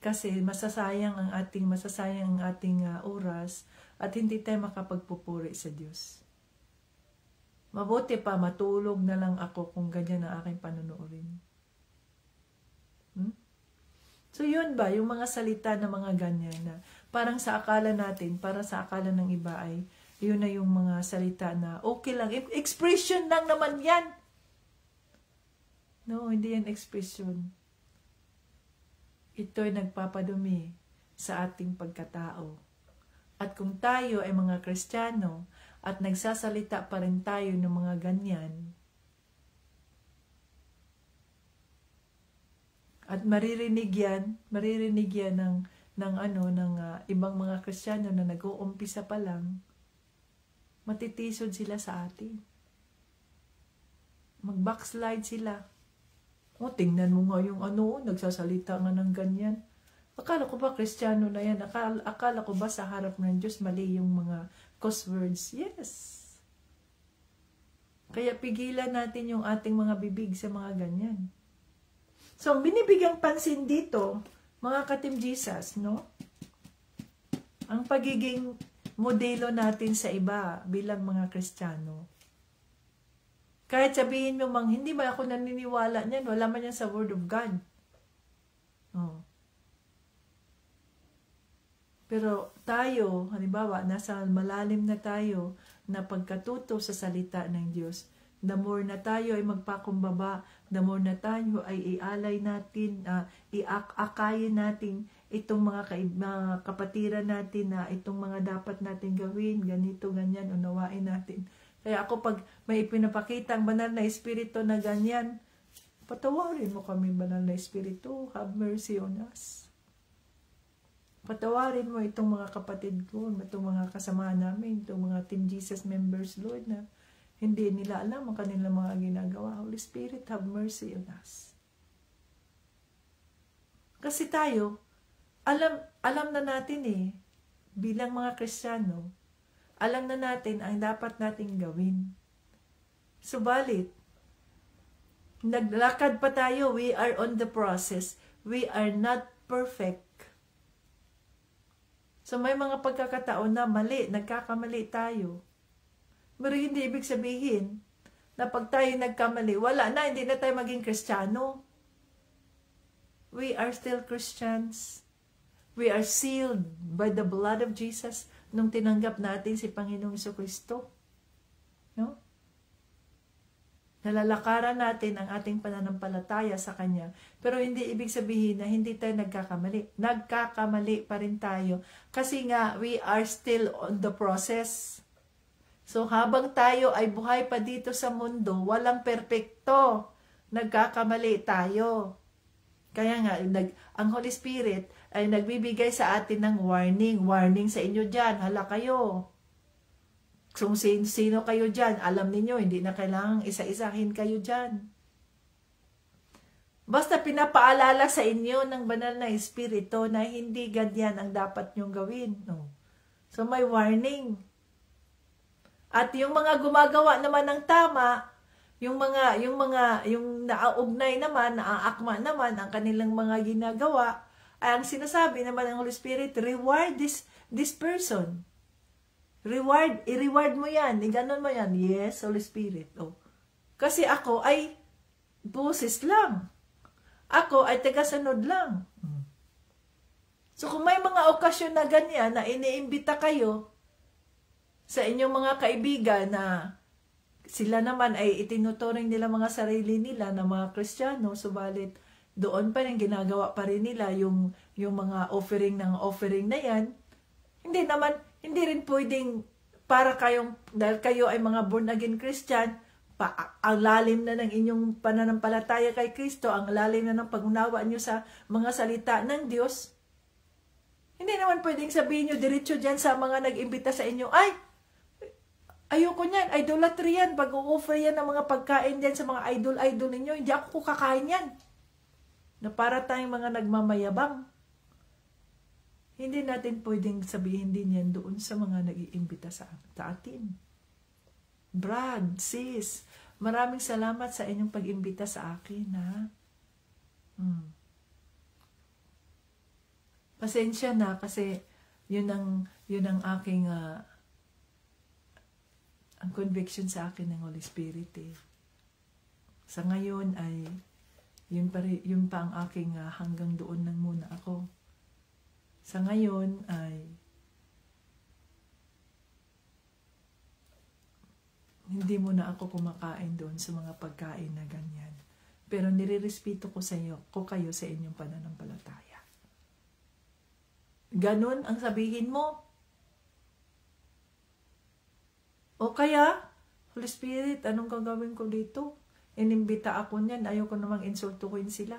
Kasi masasayang ang ating oras at hindi tayo makapagpupuri sa Diyos. Mabuti pa, matulog na lang ako kung ganyan ang aking panunuorin. So yun ba, yung mga salita na mga ganyan na parang sa akala natin, para sa akala ng iba ay, yun na yung mga salita na okay lang. Expression lang naman yan. No, hindi yan expression. Ito'y nagpapadumi sa ating pagkatao. At kung tayo ay mga Kristiyano at nagsasalita pa rin tayo ng mga ganyan, at maririnig yan ng ibang mga Kristiyano na nag-uumpisa pa lang, matitisod sila sa atin. Mag-backslide sila. O, tingnan mo nga yung nagsasalita nga ng ganyan. Akala ko ba Kristiyano na yan? Akala ko ba sa harap ng Diyos mali yung mga cuss words? Yes. Kaya pigilan natin yung ating mga bibig sa mga ganyan. So, ang binibigyang pansin dito, mga ka-Team Jesus, no? Ang pagiging modelo natin sa iba bilang mga Kristiyano. Kahit sabihin mo hindi ba ako naniniwala niyan, wala man yan sa Word of God. Oh. Pero tayo, halimbawa, nasa malalim na tayo na pagkatuto sa salita ng Diyos, the more na tayo ay magpakumbaba, the more na tayo ay ialay natin, iakayin natin itong mga kapatiran natin na itong mga dapat natin gawin, ganito, ganyan, unawain natin. Kaya ako pag may ipinapakita ang banal na espiritu na ganyan, patawarin mo kami, banal na espiritu, have mercy on us. Patawarin mo itong mga kapatid ko, itong mga kasama namin, itong mga Team Jesus members, Lord, na hindi nila alam ang kanilang mga ginagawa. Holy Spirit, have mercy on us. Kasi tayo, alam na natin bilang mga Kristiyano, alam na natin ang dapat nating gawin. Subalit, naglakad pa tayo, we are on the process. We are not perfect. So may mga pagkakataon na mali, nagkakamali tayo. Pero hindi ibig sabihin na pag tayo nagkamali, wala na, hindi na tayo maging Kristiyano. We are still Christians. We are sealed by the blood of Jesus nung tinanggap natin si Panginoong Jesucristo. No? Nalalakaran natin ang ating pananampalataya sa Kanya. Pero hindi ibig sabihin na hindi tayo nagkakamali. Nagkakamali pa rin tayo. Kasi nga, we are still on the process. So, habang tayo ay buhay pa dito sa mundo, walang perpekto. Nagkakamali tayo. Kaya nga, ang Holy Spirit ay nagbibigay sa atin ng warning. Warning sa inyo dyan. Hala kayo. Kung sino kayo dyan, alam niyo hindi na kailangang isa-isahin kayo dyan. Basta pinapaalala sa inyo ng banal na Espiritu na hindi ganyan ang dapat nyong gawin. No? So, may warning. At yung mga gumagawa naman ng tama, yung naaugnay naman, naaakma naman ang kanilang mga ginagawa, ay ang sinasabi naman ng Holy Spirit, reward this person. I-reward mo yan, i-ganon mo yan. Yes, Holy Spirit. Oh. Kasi ako ay boses lang. Ako ay tagasunod lang. So kung may mga okasyon na ganyan na iniimbita kayo sa inyong mga kaibigan na sila naman ay itinuturing nila mga sarili nila na mga Kristiyano, subalit doon pa rin ginagawa pa rin nila yung mga offering na yan, hindi rin pwedeng dahil kayo ay mga born again Christian, ang lalim na ng inyong pananampalataya kay Kristo, ang lalim na ng pag-unawa nyo sa mga salita ng Diyos, hindi naman pwedeng sabihin nyo diretso dyan sa mga nag-imbita sa inyo, ay, ayoko niyan, idolatry yan, pag-o-offer yan ng mga pagkain dyan sa mga idol-idol ninyo, hindi ako kakain yan. Na para tayong mga nagmamayabang. Hindi natin pwedeng sabihin din yan doon sa mga nag-iimbita sa atin. Brad, sis, maraming salamat sa inyong pag-imbita sa akin, ha? Pasensya na kasi yun ang aking ang conviction sa akin ng Holy Spirit. Sa ngayon ay yun pa ang aking hanggang doon lang muna ako. Sa ngayon ay hindi mo na ako kumakain doon sa mga pagkain na ganyan. Pero nirerespeto ko kayo sa inyong pananampalataya. Ganon ang sabihin mo. O kaya, Holy Spirit, anong gagawin ko dito? Inimbita ako niyan, ayoko namang insultuhin sila.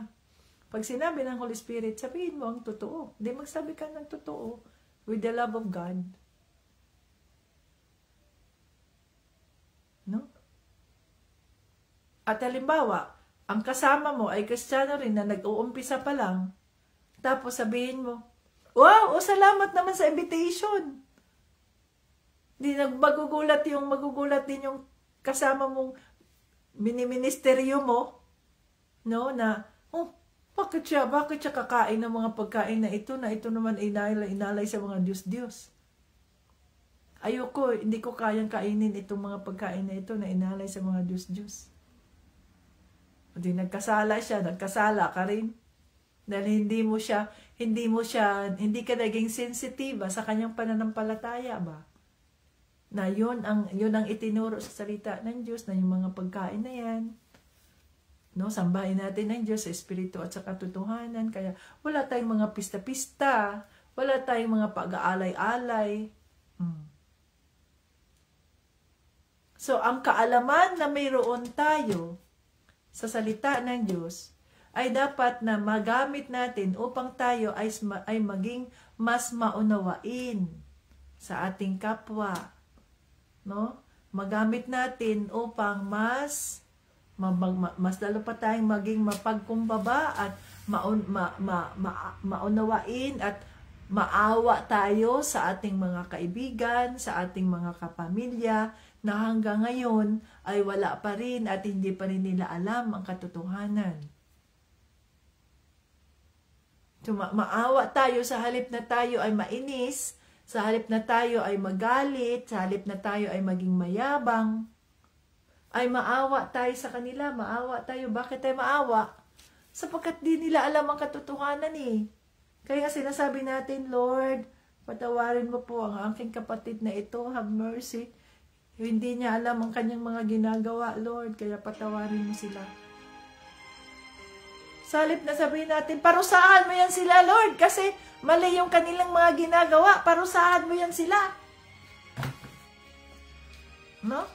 Pag sinabi ng Holy Spirit, sabihin mo ang totoo. Hindi magsabi ka ng totoo with the love of God. No? At halimbawa, ang kasama mo ay Kristiyano rin na nag-uumpisa pa lang, tapos sabihin mo, wow, salamat naman sa invitation. Di magugulat din yung kasama mong mini-ministeryo mo, no, na, bakit siya kakain ng mga pagkain na ito naman inalay sa mga Diyos. Ayoko, hindi ko kayang kainin itong mga pagkain na ito na inalay sa mga Diyos. Di nagkasala ka rin. Dahil hindi ka naging sensitive sa kanyang pananampalataya ba? Na yun ang itinuro sa salita ng Diyos na yung mga pagkain na yan. No, sambahin natin ng Diyos sa espiritu at sa katotohanan. Kaya wala tayong mga pista-pista, wala tayong mga pag-aalay-alay. So, ang kaalaman na mayroon tayo sa salita ng Diyos ay dapat na magamit natin upang tayo ay maging mas maunawain sa ating kapwa. No? Magamit natin upang mas lalo pa tayong maging mapagkumbaba at maunawain at maawa tayo sa ating mga kaibigan, sa ating mga kapamilya, na hanggang ngayon ay wala pa rin at hindi pa rin nila alam ang katotohanan. So, maawa tayo sa halip na tayo ay mainis, sa halip na tayo ay magalit, sa halip na tayo ay maging mayabang, ay maawa tayo sa kanila, maawa tayo. Bakit tayo maawa? Sapagkat di nila alam ang katotohanan eh. Kaya sinasabi natin, Lord, patawarin mo po ang aking kapatid na ito, have mercy. Hindi niya alam ang kanyang mga ginagawa, Lord, kaya patawarin mo sila. Sa halip na sabihin natin, parusahan mo yan sila, Lord, kasi mali yung kanilang mga ginagawa, parusahan mo yan sila. No?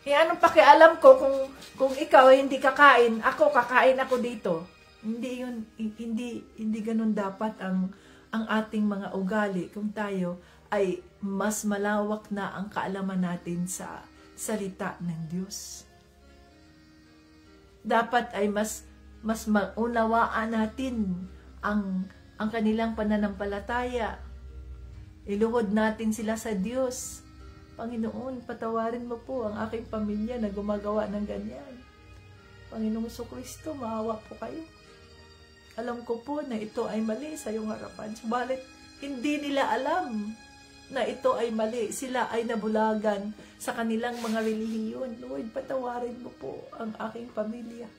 Anong pakialam ko kung ikaw ay hindi kakain, kakain ako dito. Hindi ganun dapat ang ating mga ugali kung tayo ay mas malawak na ang kaalaman natin sa salita ng Diyos. Dapat ay mas maunawaan natin ang kanilang pananampalataya. Iluhod natin sila sa Diyos. Panginoon, patawarin mo po ang aking pamilya na gumagawa ng ganyan. Panginoong Jesucristo, maawa po kayo. Alam ko po na ito ay mali sa iyong harapan. Subalit, hindi nila alam na ito ay mali. Sila ay nabulagan sa kanilang mga relihiyon. Lord, patawarin mo po ang aking pamilya.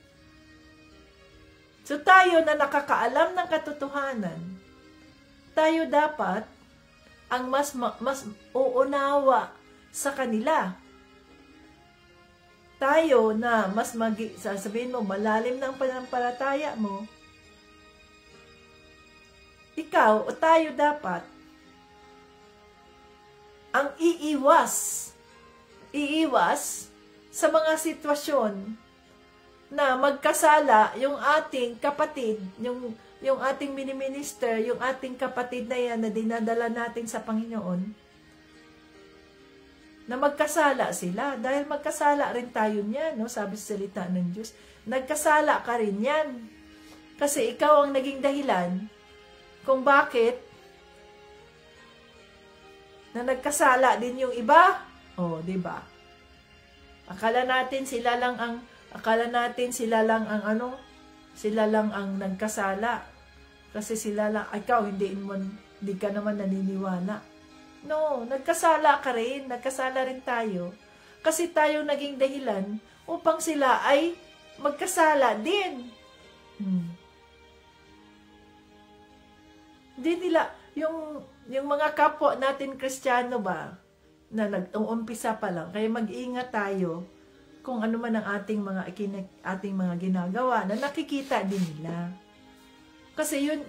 So tayo na nakakaalam ng katotohanan, tayo dapat ang mas uunawa sa kanila. Tayo na mas sasabihin mo, malalim ng pananampalataya mo, ikaw o tayo dapat ang iiwas sa mga sitwasyon na magkasala yung ating kapatid, yung ating mini-minister, yung ating kapatid na yan na dinadala natin sa Panginoon, na magkasala sila. Dahil magkasala rin tayo niyan, no? Sabi sa salita ng Diyos, nagkasala ka rin yan. Kasi ikaw ang naging dahilan kung bakit na nagkasala din yung iba. Diba? Akala natin sila lang ang nagkasala. Kasi sila lang, ikaw, hindi ka naman naniniwala. No, nagkasala ka rin, nagkasala rin tayo. Kasi tayo naging dahilan upang sila ay magkasala din. Hindi nila, yung mga kapwa natin Kristiyano ba, na nag-umpisa pa lang, kaya mag-ingat tayo kung ano man ang ating mga ginagawa na nakikita din nila. Kasi yun,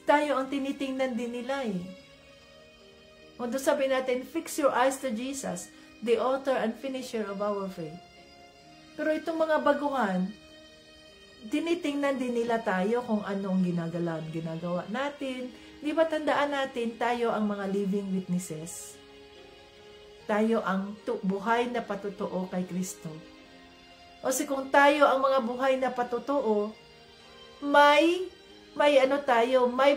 tayo ang tinitingnan din nila eh. Kung sabi natin, fix your eyes to Jesus, the author and finisher of our faith. Pero itong mga baguhan, tinitingnan din nila tayo kung anong ginagawa natin. Di ba tandaan natin, tayo ang mga living witnesses. Tayo ang buhay na patutuo kay Kristo. O kung tayo ang mga buhay na patutuo, may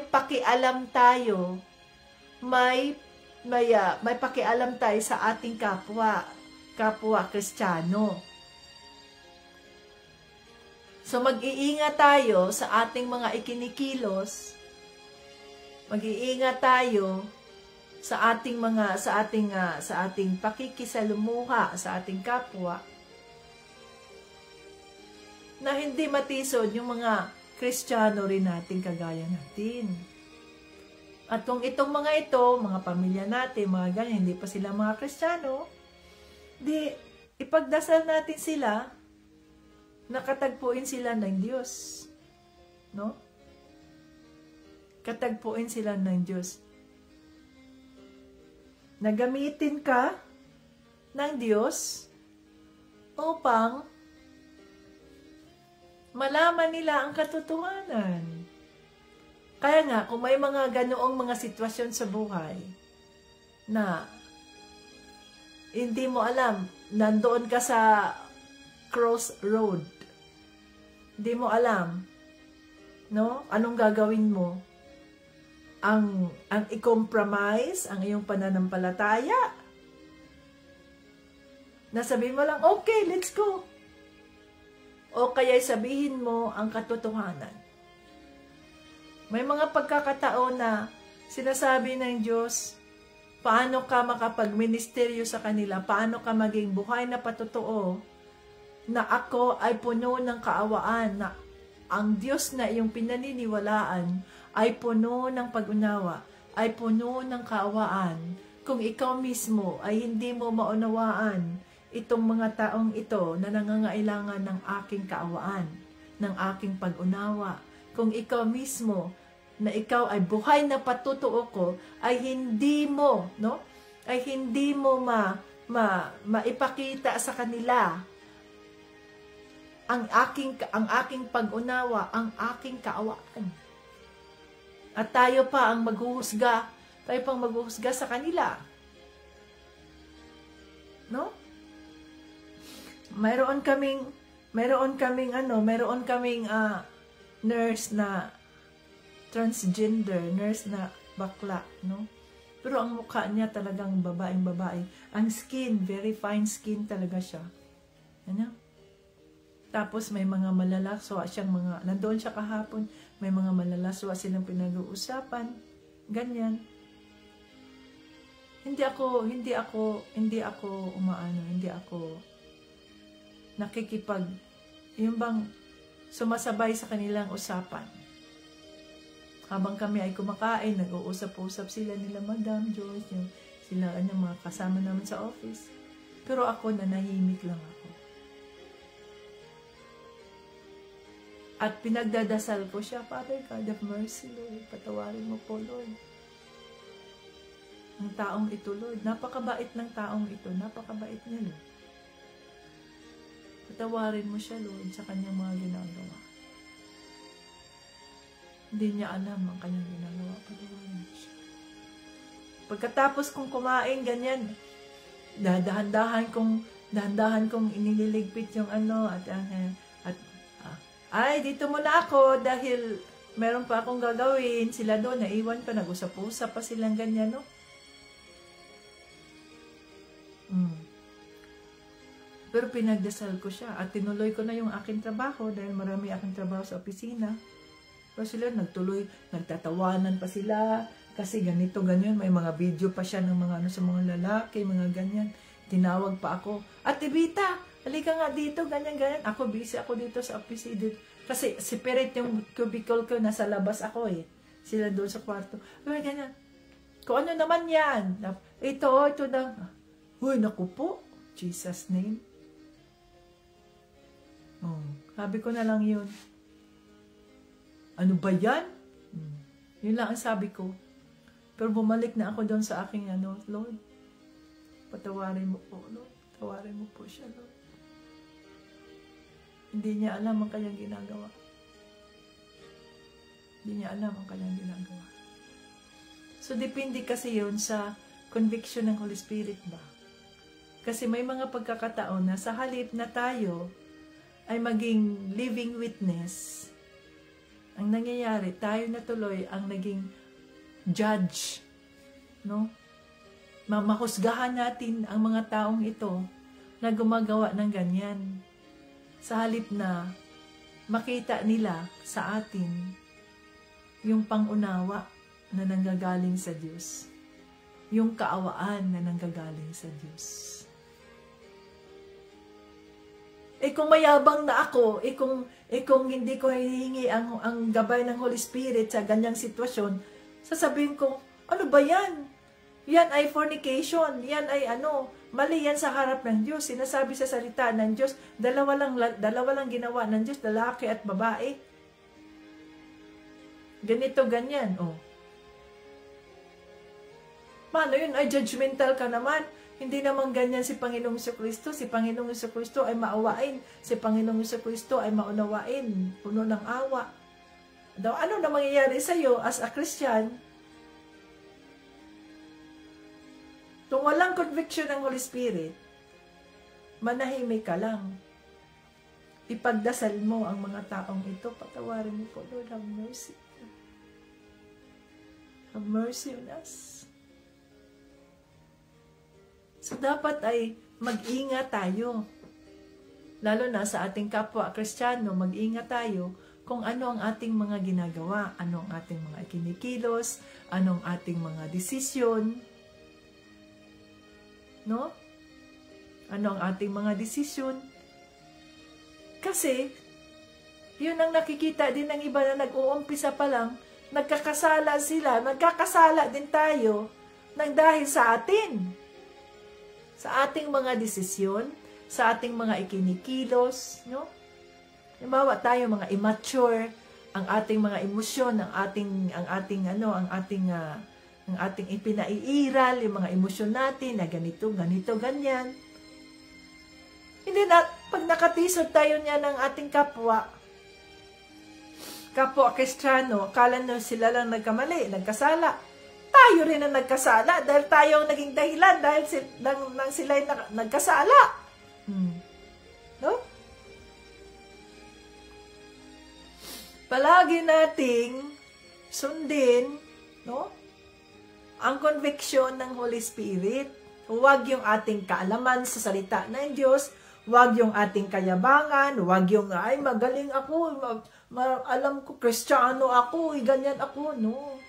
pakialam tayo. May pakialam tayo sa ating kapwa Kristiyano. So mag-iingat tayo sa ating mga ikinikilos. Mag-iingat tayo sa ating pakikisalumuha sa ating kapwa, na hindi matisod yung mga Kristiyano rin natin kagaya natin. At kung itong mga pamilya natin, mga ganyan, hindi pa sila mga Kristiyano, di ipagdasal natin sila, nakatagpuin sila ng Diyos. No? Katagpuin sila ng Diyos. Nagamitin ka ng Diyos upang malaman nila ang katotohanan. Kaya nga, kung may mga ganoong mga sitwasyon sa buhay na hindi mo alam, nandoon ka sa crossroad, hindi mo alam, no? Anong gagawin mo? Ang i-compromise ang iyong pananampalataya. Nasabihin mo lang, okay, let's go. O kaya sabihin mo ang katotohanan. May mga pagkakataon na sinasabi ng Diyos, paano ka makapagministeryo sa kanila, paano ka maging buhay na patutuo, na ako ay puno ng kaawaan, na ang Diyos na iyong pinaniniwalaan ay puno ng pag-unawa, ay puno ng kaawaan. Kung ikaw mismo ay hindi mo maunawaan itong mga taong ito na nangangailangan ng aking kaawaan, ng aking pag-unawa, kung ikaw mismo na ikaw ay buhay na patutuo ko, ay hindi mo, no? Ay hindi mo maipakita sa kanila ang aking pag-unawa, ang aking kaawaan. At tayo pa ang maghuhusga, sa kanila. No? Meron kaming nurse na transgender, nurse na bakla, no? Pero ang mukha niya talagang babaeng-babae. Ang skin, very fine skin talaga siya. Ano? Tapos may mga malalaswa siyang nandoon siya kahapon, may mga malalaswa silang pinag-uusapan. Ganyan. Hindi ako yung bang sumasabay sa kanilang usapan. Habang kami ay kumakain, nag-uusap-usap sila nila Madam Joyce, sila mga kasama naman sa office. Pero ako, nanahimik lang ako. At pinagdadasal ko siya, Father God of mercy, Lord, patawarin mo po, Lord. Ang taong ito, Lord, napakabait ng taong ito, napakabait niya, Lord. Patawarin mo siya, Lord, sa kanyang mga ginagawa. Hindi niya alam ang kanyang ginagawa. Patawarin mo siya. Pagkatapos kong kumain, ganyan, dahan-dahan kong inililigpit yung ay, dito muna ako dahil meron pa akong gagawin. Sila doon, naiwan pa, nag-usap-usap pa silang ganyan, no? Pero pinagdasal ko siya at tinuloy ko na yung aking trabaho dahil marami aking trabaho sa opisina. Pero sila nagtatawanan pa sila kasi ganito, ganyan. May mga video pa siya ng mga sa mga lalaki, mga ganyan. Tinawag pa ako, Ate Vita, halika nga dito, ganyan, ganyan. Ako, busy ako dito sa office. Kasi separate yung cubicle ko, nasa labas ako eh. Sila doon sa kwarto. Ay, ganyan. Kung ano naman yan. Ito na. Uy, naku po. Jesus name. Oh, sabi ko na lang yun. Ano ba yan? Yun lang ang sabi ko. Pero bumalik na ako doon sa aking Lord, patawarin mo po, Lord. Patawarin mo po siya, Lord. Hindi niya alam ang kanyang ginagawa. Hindi niya alam ang kanyang ginagawa. So, depende kasi yun sa conviction ng Holy Spirit ba? Kasi may mga pagkakataon na sa halip na tayo ay maging living witness, ang nangyayari, tayo na tuloy ang naging judge. No? Mahusgahan natin ang mga taong ito na gumagawa ng ganyan. Sa halip na makita nila sa atin yung pangunawa na nanggagaling sa Diyos. Yung kaawaan na nanggagaling sa Diyos. Kung mayabang na ako, kung hindi ko hihingi ang gabay ng Holy Spirit sa ganyang sitwasyon, sasabihin ko, ano ba yan? Yan ay fornication. Yan ay mali yan sa harap ng Diyos. Sinasabi sa salita ng Diyos, dalawa lang ginawa ng Diyos, lalaki at babae. Ganito, ganyan. Paano yun? Ay, judgmental ka naman. Hindi naman ganyan si Panginoong Jesucristo. Si Panginoong Jesucristo ay maawain. Si Panginoong Jesucristo ay maunawain. Puno ng awa. Ano na mangyayari sa iyo as a Christian? Kung walang conviction ng Holy Spirit, manahimik ka lang. Ipagdasal mo ang mga taong ito. Patawarin mo po, Lord, have mercy. Have mercy on us. So, dapat ay mag-ingat tayo. Lalo na sa ating kapwa Kristiyano, mag-ingat tayo kung ano ang ating mga ginagawa, ano ang ating mga kinikilos, ano ang ating mga desisyon. No? Ano ang ating mga desisyon? Kasi, yun ang nakikita din ng iba na nag-uumpisa pa lang, nagkakasala sila, nagkakasala din tayo nang dahil sa atin. Sa ating mga desisyon, sa ating mga ikinikilos, no? Halimbawa tayo mga immature, ang ating mga emosyon, ang ating ipinaiiral, yung mga emosyon natin na ganito, ganyan. Hindi na, pag nakatisod tayo niya ng ating kapwa Kristiyano, akala na sila lang nagkamali, nagkasala. Tayo rin ang nagkasala dahil tayo ang naging dahilan dahil sila nagkasala. No? Palagi nating sundin, no? Ang conviction ng Holy Spirit. Huwag yung ating kaalaman sa salita ng Diyos, huwag yung ating kayabangan, huwag yung, ay, magaling ako, alam ko, Kristiyano ako, ganyan ako, no.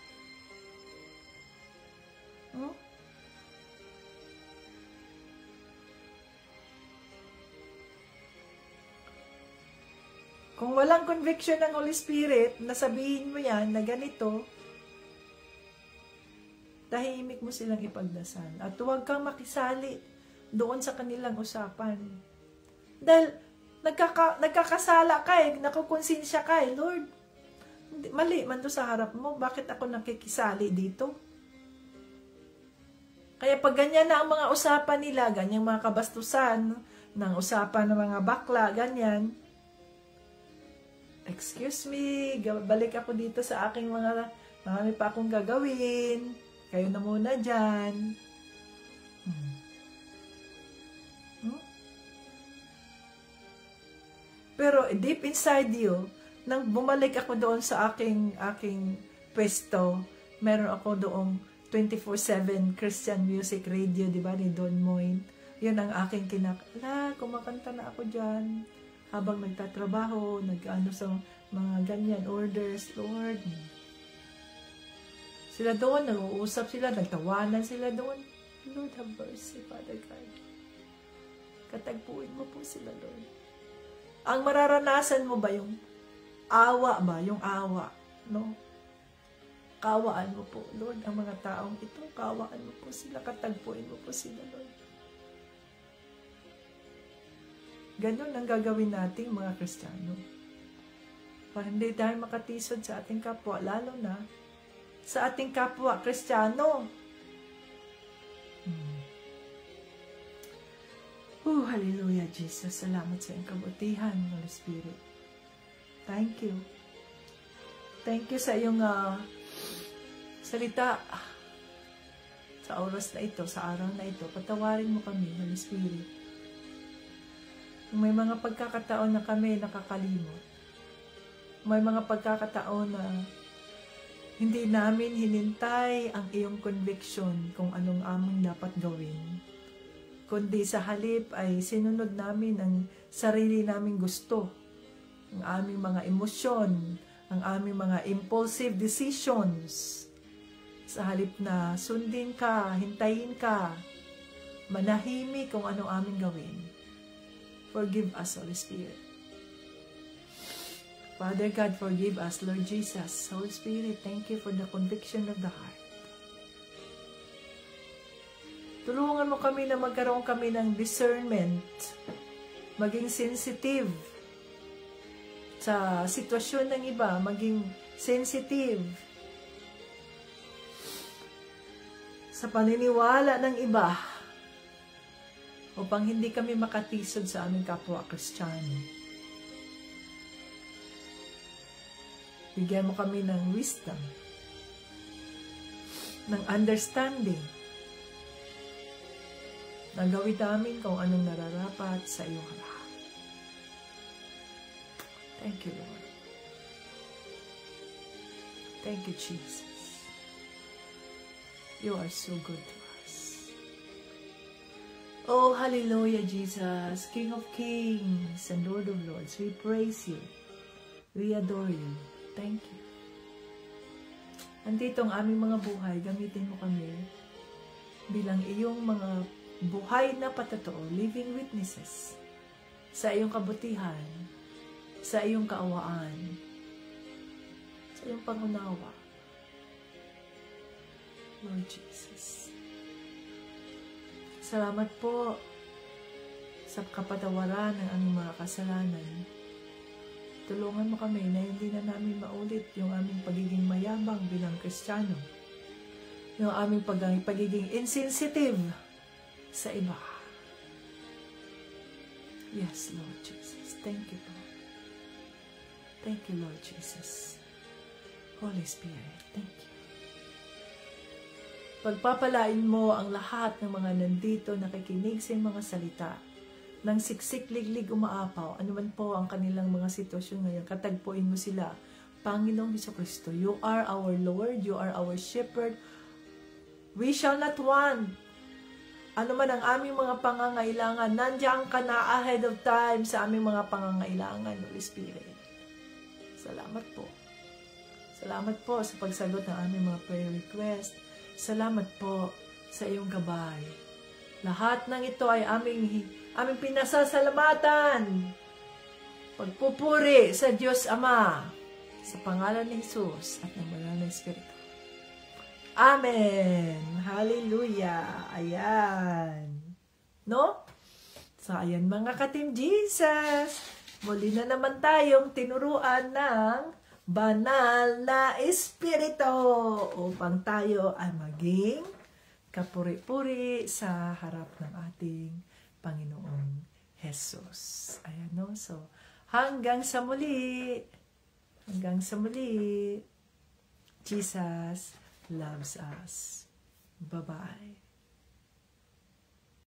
Kung walang conviction ng Holy Spirit, nasabihin mo yan na ganito, tahimik mo silang ipagdasal. At huwag kang makisali doon sa kanilang usapan. Dahil nagkakasala ka nakukonsensya ka Lord, mali man to sa harap mo, bakit ako nakikisali dito? Kaya pag ganyan na ang mga usapan nila, ganyang mga kabastusan, ng usapan ng mga bakla, ganyan, excuse me, balik ako dito sa aking marami pa akong gagawin, kayo na muna dyan. Pero deep inside you, nang bumalik ako doon sa aking pwesto, meron ako doong 24/7 Christian Music Radio, di ba, ni Don Moine. Yun ang aking kumakanta na ako dyan. Habang nagtatrabaho, sa mga ganyan orders, Lord. Sila doon, nag-uusap sila, nagtawanan sila doon. Lord, have mercy, Father God. Katagpuin mo po sila, Lord. Ang mararanasan mo ba yung awa ba? Yung awa, no? Kawaan mo po, Lord, ang mga taong ito. Kawaan mo po sila, katagpuin mo po sila, Lord. Ganon ang gagawin natin mga Kristiyano. Para hindi tayo makatisod sa ating kapwa, lalo na sa ating kapwa Kristiyano. Hallelujah, Jesus. Salamat sa iyong kabutihan, Holy Spirit. Thank you. Thank you sa iyong salita. Sa oras na ito, sa araw na ito, patawarin mo kami, Holy Spirit. May mga pagkakataon na kami nakakalimot. May mga pagkakataon na hindi namin hinintay ang iyong conviction kung anong aming dapat gawin. Kundi sa halip ay sinunod namin ang sarili naming gusto, ang aming mga emosyon, ang aming mga impulsive decisions. Sa halip na sundin ka, hintayin ka, manahimik kung anong aming gawin. Forgive us, Holy Spirit. Father God, forgive us, Lord Jesus. Holy Spirit, thank you for the conviction of the heart. Tulungan mo kami na magkaroon kami ng discernment, maging sensitive sa sitwasyon ng iba, maging sensitive sa paniniwala ng iba, upang hindi kami makatisod sa aming kapwa Kristiyano. Bigyan mo kami ng wisdom, ng understanding, na gawin namin kung anong nararapat sa iyong harap. Thank you, Lord. Thank you, Jesus. You are so good to us. Oh, hallelujah, Jesus, King of Kings and Lord of Lords. We praise you. We adore you. Thank you. Andito ang aming mga buhay. Gamitin mo kami bilang iyong mga buhay na patotoo, living witnesses sa iyong kabutihan, sa iyong kaawaan, sa iyong pangunawa. Lord Jesus. Salamat po sa kapatawaran ng aming mga kasalanan. Tulungan mo kami na hindi na namin maulit yung aming pagiging mayabang bilang Kristiyano, yung aming pagiging insensitive sa iba. Yes, Lord Jesus. Thank you, Lord. Thank you, Lord Jesus. Holy Spirit, thank you. Pagpapalain mo ang lahat ng mga nandito nakikinig sa mga salita ng siksik, liglig, umaapaw, anuman po ang kanilang mga sitwasyon ngayon, katagpuin mo sila. Panginoong Jesucristo, you are our Lord, you are our Shepherd. We shall not want. Ano man ang aming mga pangangailangan, nandiyan ka na ahead of time sa aming mga pangangailangan, Holy Spirit. Salamat po. Salamat po sa pagsagot ng aming mga prayer request. Salamat po sa iyong gabay. Lahat ng ito ay aming pinasasalamatan. Pagpupuri sa Diyos Ama, sa pangalan ni Jesus at ng banal na Espiritu. Amen. Hallelujah. Ayan. No? So, ayan mga ka-Team Jesus. Muli na naman tayong tinuruan ng banal na Espiritu upang tayo ay maging kapuri-puri sa harap ng ating Panginoong Jesus. Ayan, no? So, hanggang sa muli. Hanggang sa muli. Jesus loves us. Bye-bye.